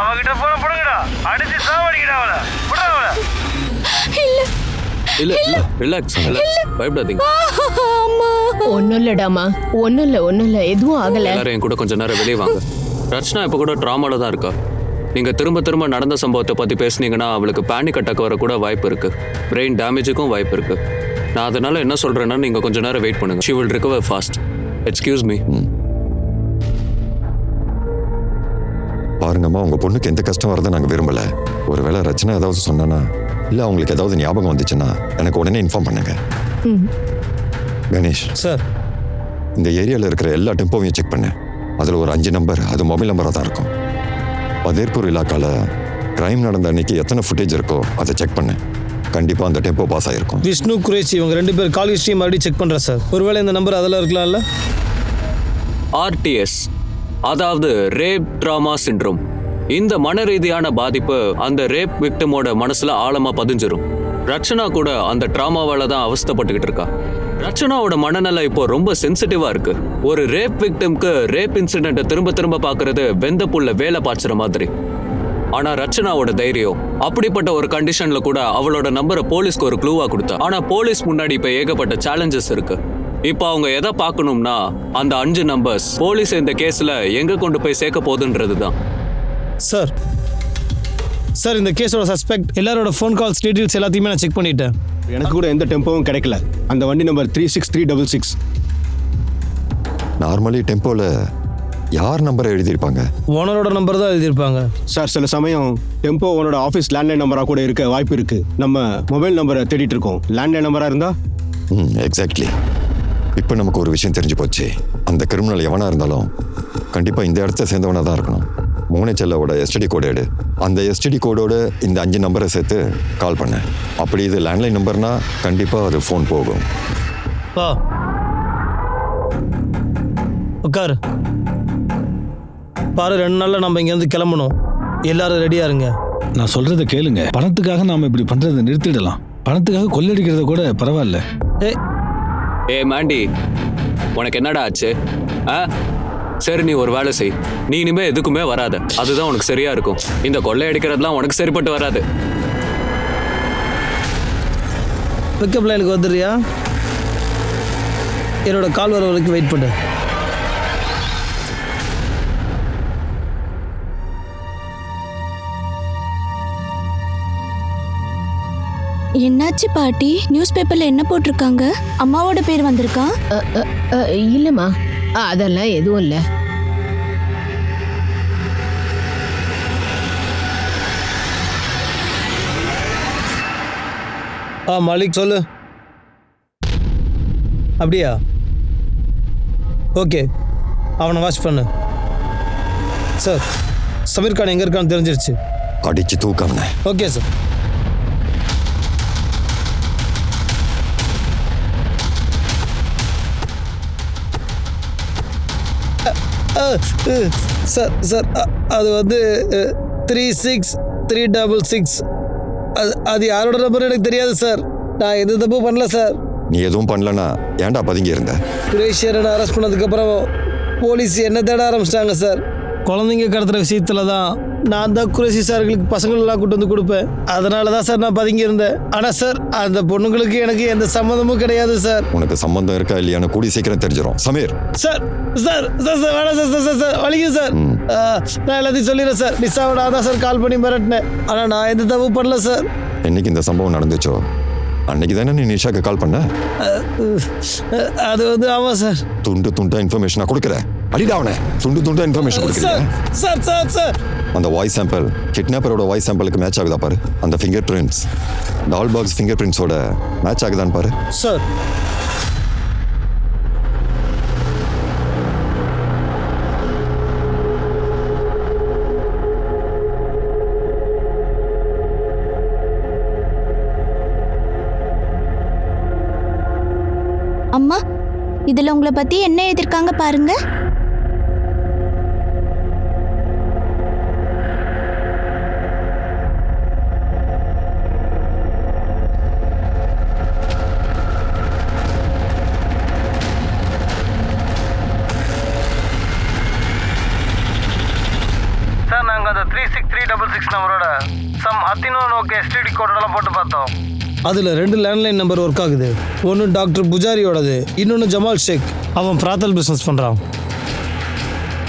அவகிட்ட போன போடுங்கடா, அடிச்சு சாவடிக்கடா அவளை. விடா அவளை. இல்ல ரிலாக்ஸ், பயப்படாதீங்க. ஒன்னும் இல்லடாமா, ஒன்னும் இல்ல, எதுவும் ஆகல. எல்லாரும் என் கூட கொஞ்ச நேரம் வெளியே வாங்க. ரச்சனா இப்ப கூட ட்ராமால தான் இருக்கா. நீங்க திரும்ப திரும்ப நடந்த சம்பவத்தை பத்தி பேசுனீங்கன்னா அவளுக்கு பேனிக் அட்டாக் வர கூட வாய்ப்பு இருக்கு. பிரெயின் டேமேஜுக்கும் வாய்ப்பு இருக்கு. நான் அதனால என்ன சொல்றேன்னா நீங்க கொஞ்ச நேரம் வெயிட் பண்ணுங்க. She will recover fast. Excuse me. பாருங்கம்மா, உங்க பொண்ணுக்கு எந்த கஷ்டம் வரதை நாங்கள் விரும்பல. ஒருவேளை ரச்சனை ஏதாவது சொன்னானா, இல்லை அவங்களுக்கு ஏதாவது ஞாபகம் வந்துச்சுன்னா எனக்கு உடனே இன்ஃபார்ம் பண்ணுங்க. கணேஷ் சார், இந்த ஏரியாவில் இருக்கிற எல்லா டெம்போவையும் செக் பண்ணு. அதில் ஒரு 5 நம்பர், அது மொபைல் நம்பராக தான் இருக்கும். பதேர்பூர் இலாக்கால கிரைம் நடந்த அன்னைக்கு எத்தனை ஃபுட்டேஜ் இருக்கோ அதை செக் பண்ணு. கண்டிப்பாக அந்த டெம்போ பாஸ் ஆகிருக்கும். விஷ்ணு, குரேஷி இவங்க 2 பேர் கால் ஹிஸ்ட்ரி மறுபடியும் செக் பண்ணுறேன் சார். ஒருவேளை இந்த நம்பர் அதெல்லாம் இருக்கலாம்ல? RTS, அதாவது ரேப் ட்ராமா சிண்ட்ரோம். இந்த மன ரீதியான பாதிப்பு அந்த ரேப் விக்டிமோட மனசுல ஆழமா பதிஞ்சிரும். ரச்சனா கூட அந்த ட்ராமாவால தான் அவஸ்தைப்பட்டுக்கிட்டு இருக்கா. ரச்சனாவோட மனநல இப்போ ரொம்ப சென்சிட்டிவா இருக்கு. ஒரு ரேப் விக்டிம்க்கு ரேப் இன்சிடென்ட்டை திரும்ப திரும்ப பார்க்கறது வெந்த புல்ல வேலை பாய்ச்சுற மாதிரி. ஆனா ரச்சனாவோட தைரியம், அப்படிப்பட்ட ஒரு கண்டிஷன்ல கூட அவளோட நம்பரை போலீஸ்க்கு ஒரு க்ளூவா கொடுத்தா. ஆனா போலீஸ் முன்னாடி இப்ப ஏகப்பட்ட சேலஞ்சஸ் இருக்கு. இப்போ அவங்க எதை பார்க்கணும்னா அந்த 5 நம்பர்ஸ் போலீஸ் இந்த கேஸ்ல எங்க கொண்டு போய் சேர்க்க போகுதுன்றது தான். சார், இந்த கேஸோட சஸ்பெக்ட் எல்லாரோட ஃபோன் கால்ஸ் டீட்டெயில்ஸ் எல்லாத்தையுமே நான் செக் பண்ணிட்டேன். எனக்கு கூட எந்த டெம்போவும் கிடைக்கல. அந்த வண்டி நம்பர் 36366. நார்மலி டெம்போவில் யார் நம்பரை எழுதியிருப்பாங்க? ஓனரோட நம்பர் தான் எழுதியிருப்பாங்க சார். சில சமயம் டெம்போ ஓனரோட ஆஃபீஸ் லேண்ட்லைன் நம்பராக கூட இருக்க வாய்ப்பு இருக்கு. நம்ம மொபைல் நம்பரை தேடிட்டு இருக்கோம். லேண்ட்லைன் நம்பராக இருந்தா எக்ஸாக்ட்லி. இப்போ நமக்கு ஒரு விஷயம் தெரிஞ்சு போச்சு. அந்த கிரிமினல் எவனாக இருந்தாலும் கண்டிப்பாக இந்த இடத்த சேர்ந்தவனாக தான் இருக்கணும். மோனேச்செல்லாவோட எஸ்டிடி கோடு எடு. அந்த எஸ்டிடி கோடோட இந்த 5 நம்பரை சேர்த்து கால் பண்ண. அப்படி இது லேண்ட்லைன் நம்பர்னா கண்டிப்பாக அது ஃபோன் போகும். வா, உட்காரு. பாரு, 2 நாளில் நம்ம இங்கேருந்து கிளம்பணும். எல்லாரும் ரெடியாக இருங்க. நான் சொல்றதை கேளுங்க. பணத்துக்காக நாம இப்படி பண்றதை நிறுத்திடலாம். பணத்துக்காக கொள்ளடிக்கிறத கூட பரவாயில்ல. ஏ மாண்டி, உனக்கு என்னடா ஆச்சு? சரி, நீ ஒரு வேலை செய். நீ இனிமே எதுக்குமே வராத. அதுதான் உனக்கு சரியா இருக்கும். இந்த கொள்ளை அடிக்கிறதுலாம் உனக்கு சரிப்பட்டு வராது. பிக்கப் லைனுக்கு வந்துடுறியா? என்னோட கால் வர வரைக்கும் வெயிட் பண்ணு. என்னாச்சு பாட்டி? நியூஸ் பேப்பர்ல என்ன போட்டிருக்காங்க? அம்மாவோட பேர் வந்திருக்கா? இல்லம்மா, அதெல்லாம் எதுவும் இல்லை. மாலிக் சொல்லு. அப்படியா? ஓகே, அவனை வாட்ச் பண்ணு. சார், சமீர் கான் எங்கே இருக்கான்னு தெரிஞ்சிருச்சு. அடிச்சு தூக்கம்னே. Okay sir. சார், அது 36366. அது யாரோட நம்பர் எனக்கு தெரியாது சார். நான் எது தப்பு பண்ணல சார். நீ எதுவும் பண்ணலனா ஏன்டா பதுங்கி இருந்த? குரேஷியரை அரெஸ்ட் பண்ணதுக்கப்புறம் போலீஸ் என்ன தேட ஆரம்பிச்சிட்டாங்க சார். குழந்தைங்க கடத்துற விஷயத்துல தான் நான் தான் குறைசி சார்களுக்கு பசங்களெல்லாம் கூட்டு வந்து கொடுப்பேன். அதனால தான் சார் நான் பதுங்கி இருந்தேன். ஆனால் சார் அந்த பொண்ணுங்களுக்கு எனக்கு எந்த சம்மந்தமும் கிடையாது சார். உனக்கு சம்பந்தம் இருக்கா இல்லையான்னு கூடி சீக்கிரம் தெரிஞ்சிடும். Sameer sir sir sir sir வேணாம் சார் சார் சார் சார் வலிக்குது சார். நான் எல்லாத்தையும் சொல்லிடுறேன் சார். நிஷாவை நான் தான் சார் கால் பண்ணி மிரட்டினேன். ஆனால் நான் எந்த தப்பு பண்ணல சார். என்னைக்கு இந்த சம்பவம் நடந்துச்சோ அன்னைக்கு தானே நீ நிஷாக்கு கால் பண்ண? அது வந்து ஆமாம் சார். துண்டு துண்டா இன்ஃபர்மேஷனா கொடுக்குற? அடிடாவனே, துண்டு துண்டா இன்ஃபர்மேஷன் கொடுக்குறீங்க. சார் சார் சார் அந்த வாய்ஸ் சாம்பிள் கிட்னாப்பரோட வாய்ஸ் சாம்பிளுக்கு மேட்ச் ஆகுதா பாரு. அந்த ஃபிங்கர் பிரிண்ட்ஸ் டால் பாக்ஸ் ஃபிங்கர் பிரிண்ட்ஸோட மேட்ச் ஆகுதான்னு பாரு. சார் அம்மா, இதுல உங்களை பத்தி என்ன எழுதிருக்காங்க பாருங்க. சார் நாங்கள் அந்த 36366 நம்பரோட சம் அத்தினோனோக்கு எஸ்டிடி கோடெல்லாம் போட்டு பார்த்தோம். அதில் 2 லேண்ட்லைன் நம்பர் ஒர்க் ஆகுது. ஒன்று டாக்டர் புஜாரியோடது, இன்னொன்று ஜமால் ஷேக். அவன் பிராத்தல் பிஸ்னஸ் பண்ணுறான்.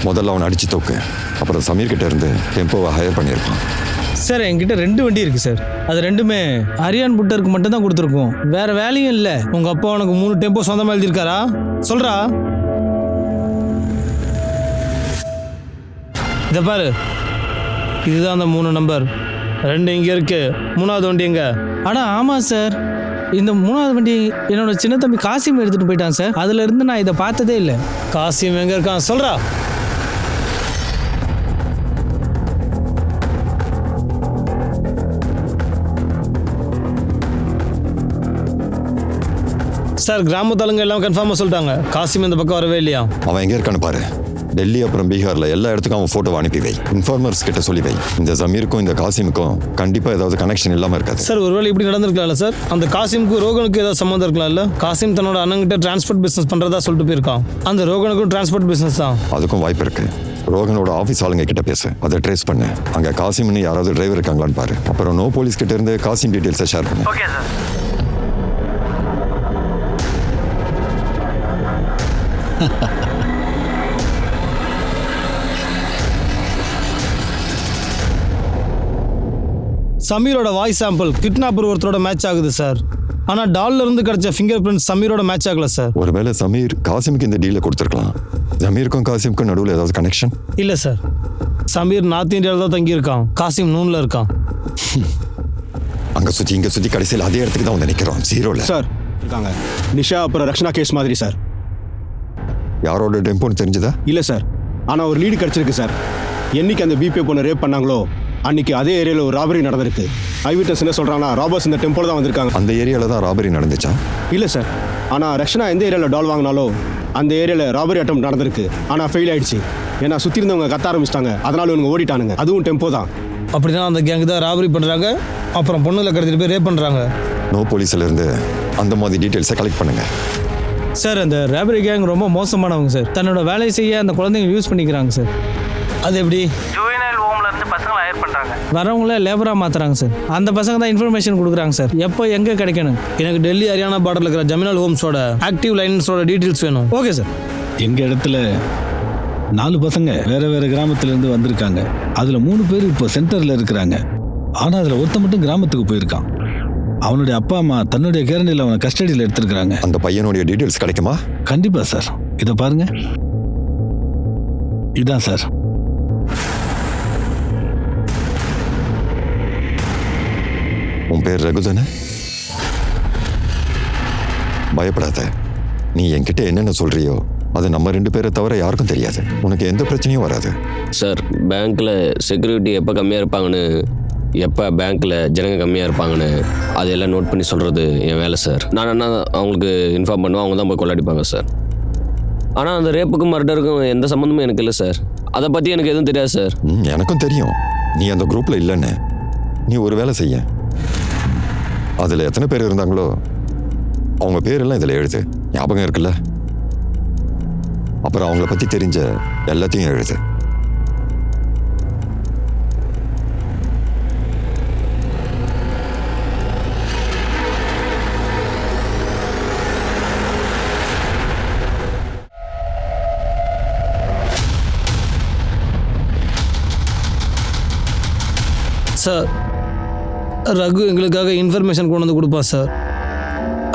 முதல்ல அவனை அடிச்சு தூக்கு. அப்புறம் சமீர் கிட்ட இருந்து டெம்போவை ஹையர் பண்ணியிருப்பான். சார் என்கிட்ட 2 வண்டி இருக்குது சார். அது 2மே அரியான் புட்டருக்கு மட்டும் தான் கொடுத்துருக்கோம். வேற வேலையும் இல்லை. உங்கள் அப்பா உனக்கு 3 டெம்போ சொந்தமாக எழுதியிருக்காரா? சொல்கிறா. இதை பாரு, இதுதான் அந்த 3 நம்பர். 2 இங்கே இருக்கு. 3வது வண்டி எங்க? ஆனால் ஆமாம் சார், இந்த 3வது வண்டி என்னோட சின்ன தம்பி காசிம் எடுத்துகிட்டு போயிட்டான் சார். அதுல இருந்து நான் இதை பார்த்ததே இல்லை. காசிம் எங்க இருக்கான் சொல்றா. சார் கிராமத்தாளுங்க எல்லாம் கன்ஃபார்மாக சொல்லிட்டாங்க. காசிம் இந்த பக்கம் வரவே இல்லையா? அவன் எங்கே இருக்கான்னு பாரு. டெல்லி அப்புறம் பீகார்ல எல்லா இடத்துக்கும் அவன் போட்டோ அனுப்பி வை. இன்ஃபார்மர்ஸ் கிட்ட சொல்லி வை. இந்த சமீருக்கும் இந்த காசிமுக்கும் கண்டிப்பா ஏதாவது கனெக்ஷன் இல்லாம இருக்காது. சார் ஒருவேளை இப்படி நடந்திருக்கலாம்ல சார்? அந்த காசிமுக்கும் ரோகனுக்கும் ஏதாவது சம்மந்தம் இருக்கலாம்ல? காசிம் தன்னோட அண்ணங்கிட்ட டிரான்ஸ்போர்ட் பிசினஸ் பண்றதா சொல்லிட்டு போயிருக்கான். அந்த ரோகனுக்கும் டிரான்ஸ்போர்ட் பிசினஸ் தான். அதுக்கும் வாய்ப்பு இருக்கு. ரோகனோட ஆஃபீஸ் ஆளுங்க கிட்ட பேசு. அதை ட்ரேஸ் பண்ணு. அங்க காசிம்னு யாராவது டிரைவர் இருக்காங்களான்னு பாரு. அப்புறம் நோ போலீஸ் கிட்ட இருந்து காசிம் டீடைல்ஸை ஷேர் பண்ணு. Okay sir. சமீரோட வாய்ஸ் சாம்பிள் கிட்னாப்பர் ஒருத்தரோட மேட்ச் ஆகுது சார். ஆனால் டால்ல இருந்து கிடைச்ச ஃபிங்கர் பிரிண்ட் சமீரோட மேட்ச் ஆகல சார். ஒருவேளை சமீர் காசிமுக்கு இந்த டீலை கொடுத்துருக்கலாம். சமீருக்கும் காசிமுக்கும் நடுவில் ஏதாவது கனெக்ஷன்? இல்லை சார். சமீர் நார்த் இந்தியாவில் தான் தங்கியிருக்கான். காசிம் நூனில் இருக்கான். அங்கே சுற்றி இங்கே சுற்றி கடைசியில் அதே இடத்துக்கு தான் வந்து நிற்கிறோம். ஜீரோவில் சார் இருக்காங்க. நிஷா அப்புறம் ரக்ஷனா கேஸ் மாதிரி சார். யாரோட டெம்போன்னு தெரிஞ்சதா? இல்லை சார். ஆனால் ஒரு லீடு கிடச்சிருக்கு சார். என்னைக்கு அந்த பிபே பொண்ணை ரேப் பண்ணாங்களோ அன்னைக்கு அதே ஏரியாவில் ஒரு ராபரி நடந்திருக்கு. ஐவிட்டஸ் என்ன சொல்கிறாங்கன்னா ராபர்ஸ் இந்த டெம்போல தான் வந்திருக்காங்க. அந்த ஏரியாவில் தான் ராபரி நடந்துச்சா? இல்லை சார். ஆனால் ரக்ஷனா எந்த ஏரியாவில் டால் வாங்கினாலோ அந்த ஏரியாவில் ராபரி அட்டம் நடந்திருக்கு. ஆனால் ஃபெயில் ஆயிடுச்சு. ஏன்னா சுற்றி இருந்தவங்க கத்த ஆரம்பிச்சிட்டாங்க. அதனால இவங்க ஓடிட்டானுங்க. அதுவும் டெம்போ தான். அப்படின்னா அந்த கேங் தான் ராபரி பண்ணுறாங்க. அப்புறம் பொண்ணுங்களை கடத்திட்டு போய் ரேப் பண்ணுறாங்க. நோ போலீஸ்ல இருந்து அந்த மாதிரி டீட்டெயில்ஸை கலெக்ட் பண்ணுங்க. சார் அந்த ராபரி கேங் ரொம்ப மோசமானவங்க சார். தன்னோட வேலையை செய்ய அந்த குழந்தைங்க யூஸ் பண்ணிக்கிறாங்க சார். அது எப்படி? ஜுவனைல் ஹோம்ல இருந்து பசங்களை ஹையர் பண்றாங்க. வரவங்கள லேபராக மாற்றுறாங்க சார். அந்த பசங்க தான் இன்ஃபர்மேஷன் கொடுக்குறாங்க சார். எப்போ எங்கே கிடைக்கணும்? எனக்கு டெல்லி ஹரியானா பார்டரில் இருக்கிற ஜமினல் ஹோம்ஸோட ஆக்டிவ் லைன்ஸோட டீட்டெயில்ஸ் வேணும். Okay sir. எங்கள் இடத்துல 4 பசங்க வேறு வேறு கிராமத்துலேருந்து வந்திருக்காங்க. அதில் 3 பேர் இப்போ சென்டரில் இருக்கிறாங்க. ஆனால் அதில் ஒருத்த மட்டும் கிராமத்துக்கு போயிருக்கான். அவனுடைய அப்பா அம்மா தன்னுடைய கேரண்டியில் அவனை கஸ்டடியில் எடுத்திருக்கிறாங்க. அந்த பையனுடைய டீட்டெயில்ஸ் கிடைக்குமா? கண்டிப்பாக சார். இதை பாருங்க. இதான் சார். உன் பேர் ரகுதானே? பயப்படாத. நீ என்கிட்ட என்னென்ன சொல்றியோ அது நம்ம 2 பேரை தவிர யாருக்கும் தெரியாது. உனக்கு எந்த பிரச்சனையும் வராது. சார் பேங்க்கில் செக்யூரிட்டி எப்போ கம்மியாக இருப்பாங்கன்னு, எப்போ பேங்க்கில் ஜனங்க கம்மியாக இருப்பாங்கன்னு அதெல்லாம் நோட் பண்ணி சொல்கிறது என் வேலை சார். நான் என்ன அவங்களுக்கு இன்ஃபார்ம் பண்ணுவேன், அவங்க தான் போய் கொள்ளாடிப்பாங்க சார். ஆனால் அந்த ரேப்புக்கும் மர்டருக்கும் எந்த சம்மந்தமும் எனக்கு இல்லை சார். அதை பற்றி எனக்கு எதுவும் தெரியாது சார். எனக்கும் தெரியும் நீ அந்த குரூப்பில் இல்லைன்னு. நீ ஒரு வேலை செய்ய. அதில் எத்தனை பேர் இருந்தாங்களோ அவங்க பேரெல்லாம் இதில் எழுது. ஞாபகம் இருக்குல்ல? அப்புறம் அவங்கள பற்றி தெரிஞ்ச எல்லாத்தையும் எழுது. சார் ரகு எங்களுக்காக இன்ஃபர்மேஷன் கொண்டு வந்து கொடுப்பான் சார்.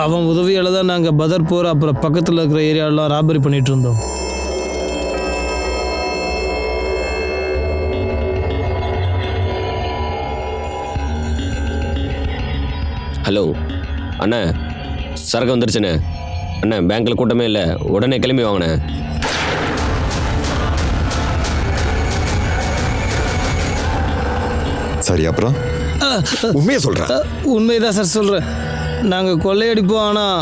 அவன் உதவியால் தான் நாங்கள் பதர்பூர் அப்புறம் பக்கத்தில் இருக்கிற ஏரியாவெலாம் ராபரி பண்ணிகிட்டு இருந்தோம். ஹலோ அண்ணா, சரக்கு வந்துருச்சுண்ணே. அண்ணா பேங்க்கில் கூட்டமே இல்லை, உடனே கிளம்பி வாங்கண்ணே. சரி, அப்புறம் உண்மையை சொல்கிறேன். உண்மைதான் சார் சொல்கிறேன். நாங்கள் கொள்ளையடிப்போம், ஆனால்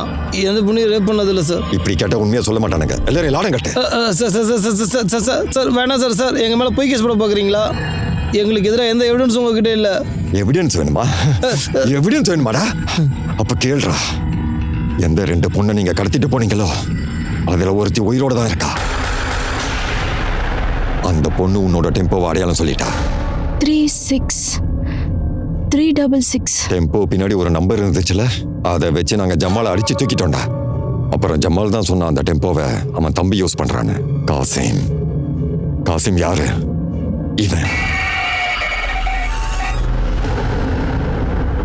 எந்த பொண்ணையும் ரேப் பண்ணதில்லை சார். இப்படி கேட்டால் உண்மையாக சொல்ல மாட்டானுங்க, எல்லாரும் லாடம் கட்டு. Sir sir sir sir sir sir sir sir வேணாம் சார். சார் எங்கள் மேலே பொய் கேஸ் போட பார்க்குறீங்களா? எங்களுக்கு எதிராக எந்த எவிடன்ஸும் உங்ககிட்ட இல்லை. எவிடன்ஸ் வேணுமா? எவிடன்ஸ் வேணுமாடா? அப்ப கேள்றா, எந்த 2 பொண்ணை நீங்க கடத்திட்டு போனீங்களோ அதுல ஒருத்தி உயிரோட தான் இருக்கா. அந்த பொண்ணு உன்னோட டெம்போவை அடையாளம் சொல்லிட்டா. 36366. டெம்போ பின்னாடி ஒரு நம்பர் இருந்துச்சுல, அதை வச்சு நாங்க ஜமாலை அடிச்சு தூக்கிட்டோம்டா. அப்புறம் ஜமால் தான் சொன்னான் அந்த டெம்போவை அவன் தம்பி யூஸ் பண்றான்னு. காசிம். காசிம் யாரு? இவன்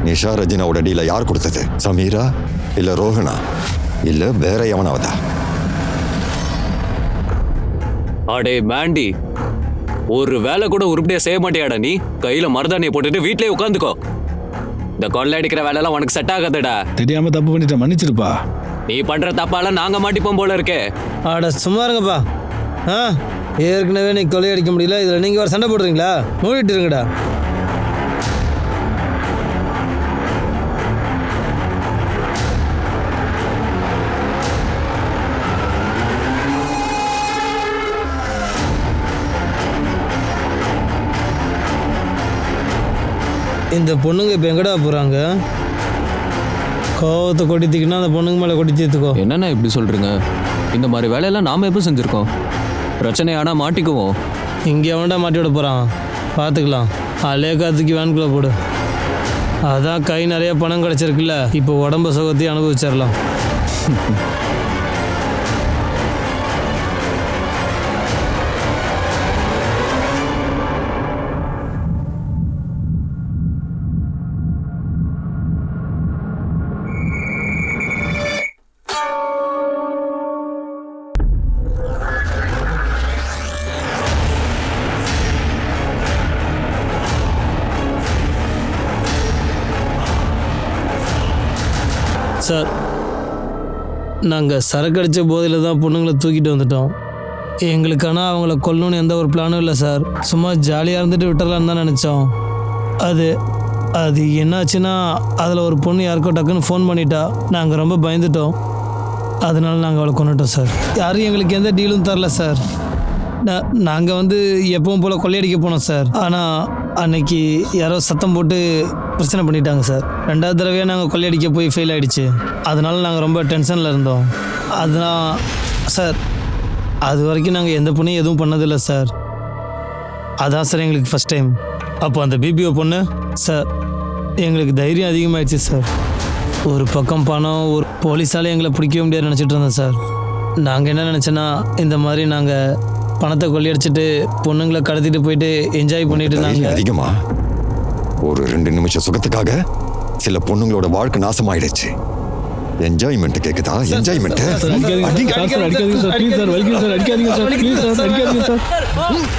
நிஷா ரஜினாவோட டீல யார் கொடுத்தது? சமீரா இல்ல ரோஹனா இல்ல வேற எவனாவதா? அடே மாண்டி, ஒரு வேலை கூட உருப்படியா செய்ய மாட்டியாடா நீ? கையில மருதாணியை போட்டுட்டு வீட்லயே உட்காந்துக்கோ. இந்த கொள்ளை அடிக்கிற வேலையெல்லாம் உனக்கு செட் ஆகாதடா. தெரியாம தப்பு பண்ணிட்டேன், மன்னிச்சிருப்பா. நீ பண்ற தப்பால நாங்க மாட்டிப்போம் போல இருக்கே. ஆட சும்மா இருங்கப்பா. ஏற்கனவே நீ கொள்ளையடிக்க முடியல, இதில் நீங்கள் வேறு சண்டை போடுறீங்களா? மூடிட்டு இருங்கடா. இந்த பொண்ணுங்க இப்போ எங்கடா போகிறாங்க? கோவத்தை கொட்டி தீக்கினா அந்த பொண்ணுங்க மேலே கொட்டி தீர்த்துக்கோ. என்னண்ணா இப்படி சொல்கிறீங்க? இந்த மாதிரி வேலையெல்லாம் நாம் எப்போ செஞ்சுருக்கோம்? பிரச்சனை ஆனால் மாட்டிக்குவோம். இங்கே வேண்டாம், மாட்டி விட போகிறான், பார்த்துக்கலாம். அலேக்காத்துக்கு வேன்குள்ளே போடு. அதான் கை நிறைய பணம் கிடச்சிருக்குல்ல, இப்போ உடம்பு சுகத்தையும் அனுபவிச்சிடலாம். சார், நாங்கள் சரக்கு அடித்த போதையில் தான் பொண்ணுங்களை தூக்கிட்டு வந்துட்டோம். எங்களுக்கான அவங்கள கொல்லணும்னு எந்த ஒரு பிளானும் இல்லை சார். சும்மா ஜாலியாக இருந்துட்டு விட்டுறலான்னு தான் நினச்சோம். அது என்னாச்சுன்னா, அதில் ஒரு பொண்ணு யாருக்கோ டக்குன்னு ஃபோன் பண்ணிட்டா. நாங்கள் ரொம்ப பயந்துட்டோம், அதனால நாங்கள் அவளை கொண்டுட்டோம் சார். யாரும் எங்களுக்கு எந்த டீலும் தரல சார். நாங்கள் எப்பவும் போல் கொள்ளையடிக்க போனோம் சார். ஆனால் அன்னைக்கு யாரோ சத்தம் போட்டு பிரச்சனை பண்ணிட்டாங்க சார். 2வது தடவையாக நாங்கள் கொள்ளையடிக்க போய் ஃபெயில் ஆகிடுச்சு. அதனால நாங்கள் ரொம்ப டென்ஷனில் இருந்தோம். அதனால் சார், அது வரைக்கும் நாங்கள் எந்த பொண்ணையும் எதுவும் பண்ணதில்லை சார். அதான் சார் எங்களுக்கு ஃபஸ்ட் டைம். அப்போ அந்த பிபிஓ பொண்ணு சார், எங்களுக்கு தைரியம் அதிகமாகிடுச்சு சார். ஒரு பக்கம் பணம், ஒரு போலீஸால் எங்களை பிடிக்கவே முடியாது நினச்சிட்டு இருந்தோம் சார். நாங்கள் என்ன நினச்சோன்னா, இந்த மாதிரி நாங்கள் பணத்தை கொள்ளையடிச்சிட்டு பொண்ணுங்களை கடத்திட்டு போயிட்டு என்ஜாய் பண்ணிட்டு நாங்கள் அதிகமா ஒரு 2 நிமிஷம் சுகத்துக்காக சில பொண்ணுங்களோட வாழ்க்கை நாசமாயிடுச்சு. என்ஜாய்மெண்ட் கேக்குதா? என்ஜாய்மெண்ட்.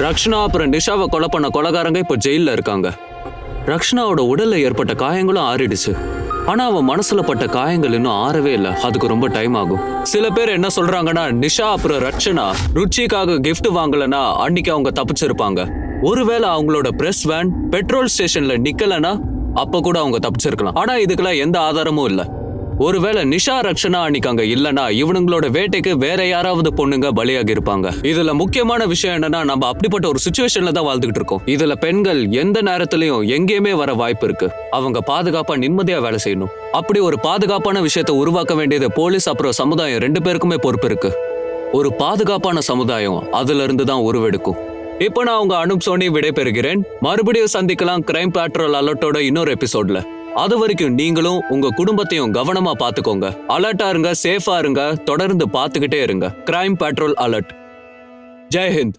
ரக்ஷனா அப்புறம் நிஷாவை கொலை பண்ண கொலைகாரங்க இப்போ ஜெயிலில் இருக்காங்க. ரக்ஷனாவோட உடல்ல ஏற்பட்ட காயங்களும் ஆறிடுச்சு. ஆனா அவன் மனசுல பட்ட காயங்கள் இன்னும் ஆறவே இல்லை. அதுக்கு ரொம்ப டைம் ஆகும். சில பேர் என்ன சொல்றாங்கன்னா, நிஷா அப்புறம் ரக்ஷனா ருச்சிக்காக கிஃப்ட் வாங்கலன்னா அன்னைக்கு அவங்க தப்பிச்சிருப்பாங்க. ஒருவேளை அவங்களோட பிரஸ் வேன் பெட்ரோல் ஸ்டேஷன்ல நிக்கலன்னா அப்ப கூட அவங்க தப்பிச்சிருக்கலாம். ஆனா இதுக்கெல்லாம் எந்த ஆதாரமும் இல்லை. ஒருவேளை நிஷா ரக்ஷனா அன்னைக்கு அங்க இல்லைன்னா இவனுங்களோட வேட்டைக்கு வேற யாராவது பொண்ணுங்க பலியாகி இருப்பாங்க. இதுல முக்கியமான விஷயம் என்னன்னா, நம்ம அப்படிப்பட்ட ஒரு சிச்சுவேஷன்ல தான் வாழ்ந்துகிட்டு இருக்கோம். இதுல பெண்கள் எந்த நேரத்திலையும் எங்கேயுமே வர வாய்ப்பு இருக்கு. அவங்க பாதுகாப்பா நிம்மதியா வேலை செய்யணும். அப்படி ஒரு பாதுகாப்பான விஷயத்தை உருவாக்க வேண்டியது போலீஸ் அப்புறம் சமுதாயம் 2 பேருக்குமே பொறுப்பு இருக்கு. ஒரு பாதுகாப்பான சமுதாயம் அதுல இருந்து தான் உருவெடுக்கும். இப்போ நான் உங்க அனுப் சோனி விடைபெறுகிறேன். மறுபடியும் சந்திக்கலாம் கிரைம் பேட்ரோல் அலர்ட்டோட இன்னொரு எபிசோட்ல. அது வரைக்கும் நீங்களும் உங்க குடும்பத்தையும் கவனமா பாத்துக்கோங்க. அலர்ட்டா இருங்க, சேஃபா இருங்க, தொடர்ந்து பாத்துக்கிட்டே இருங்க. Crime patrol alert. Jai Hind.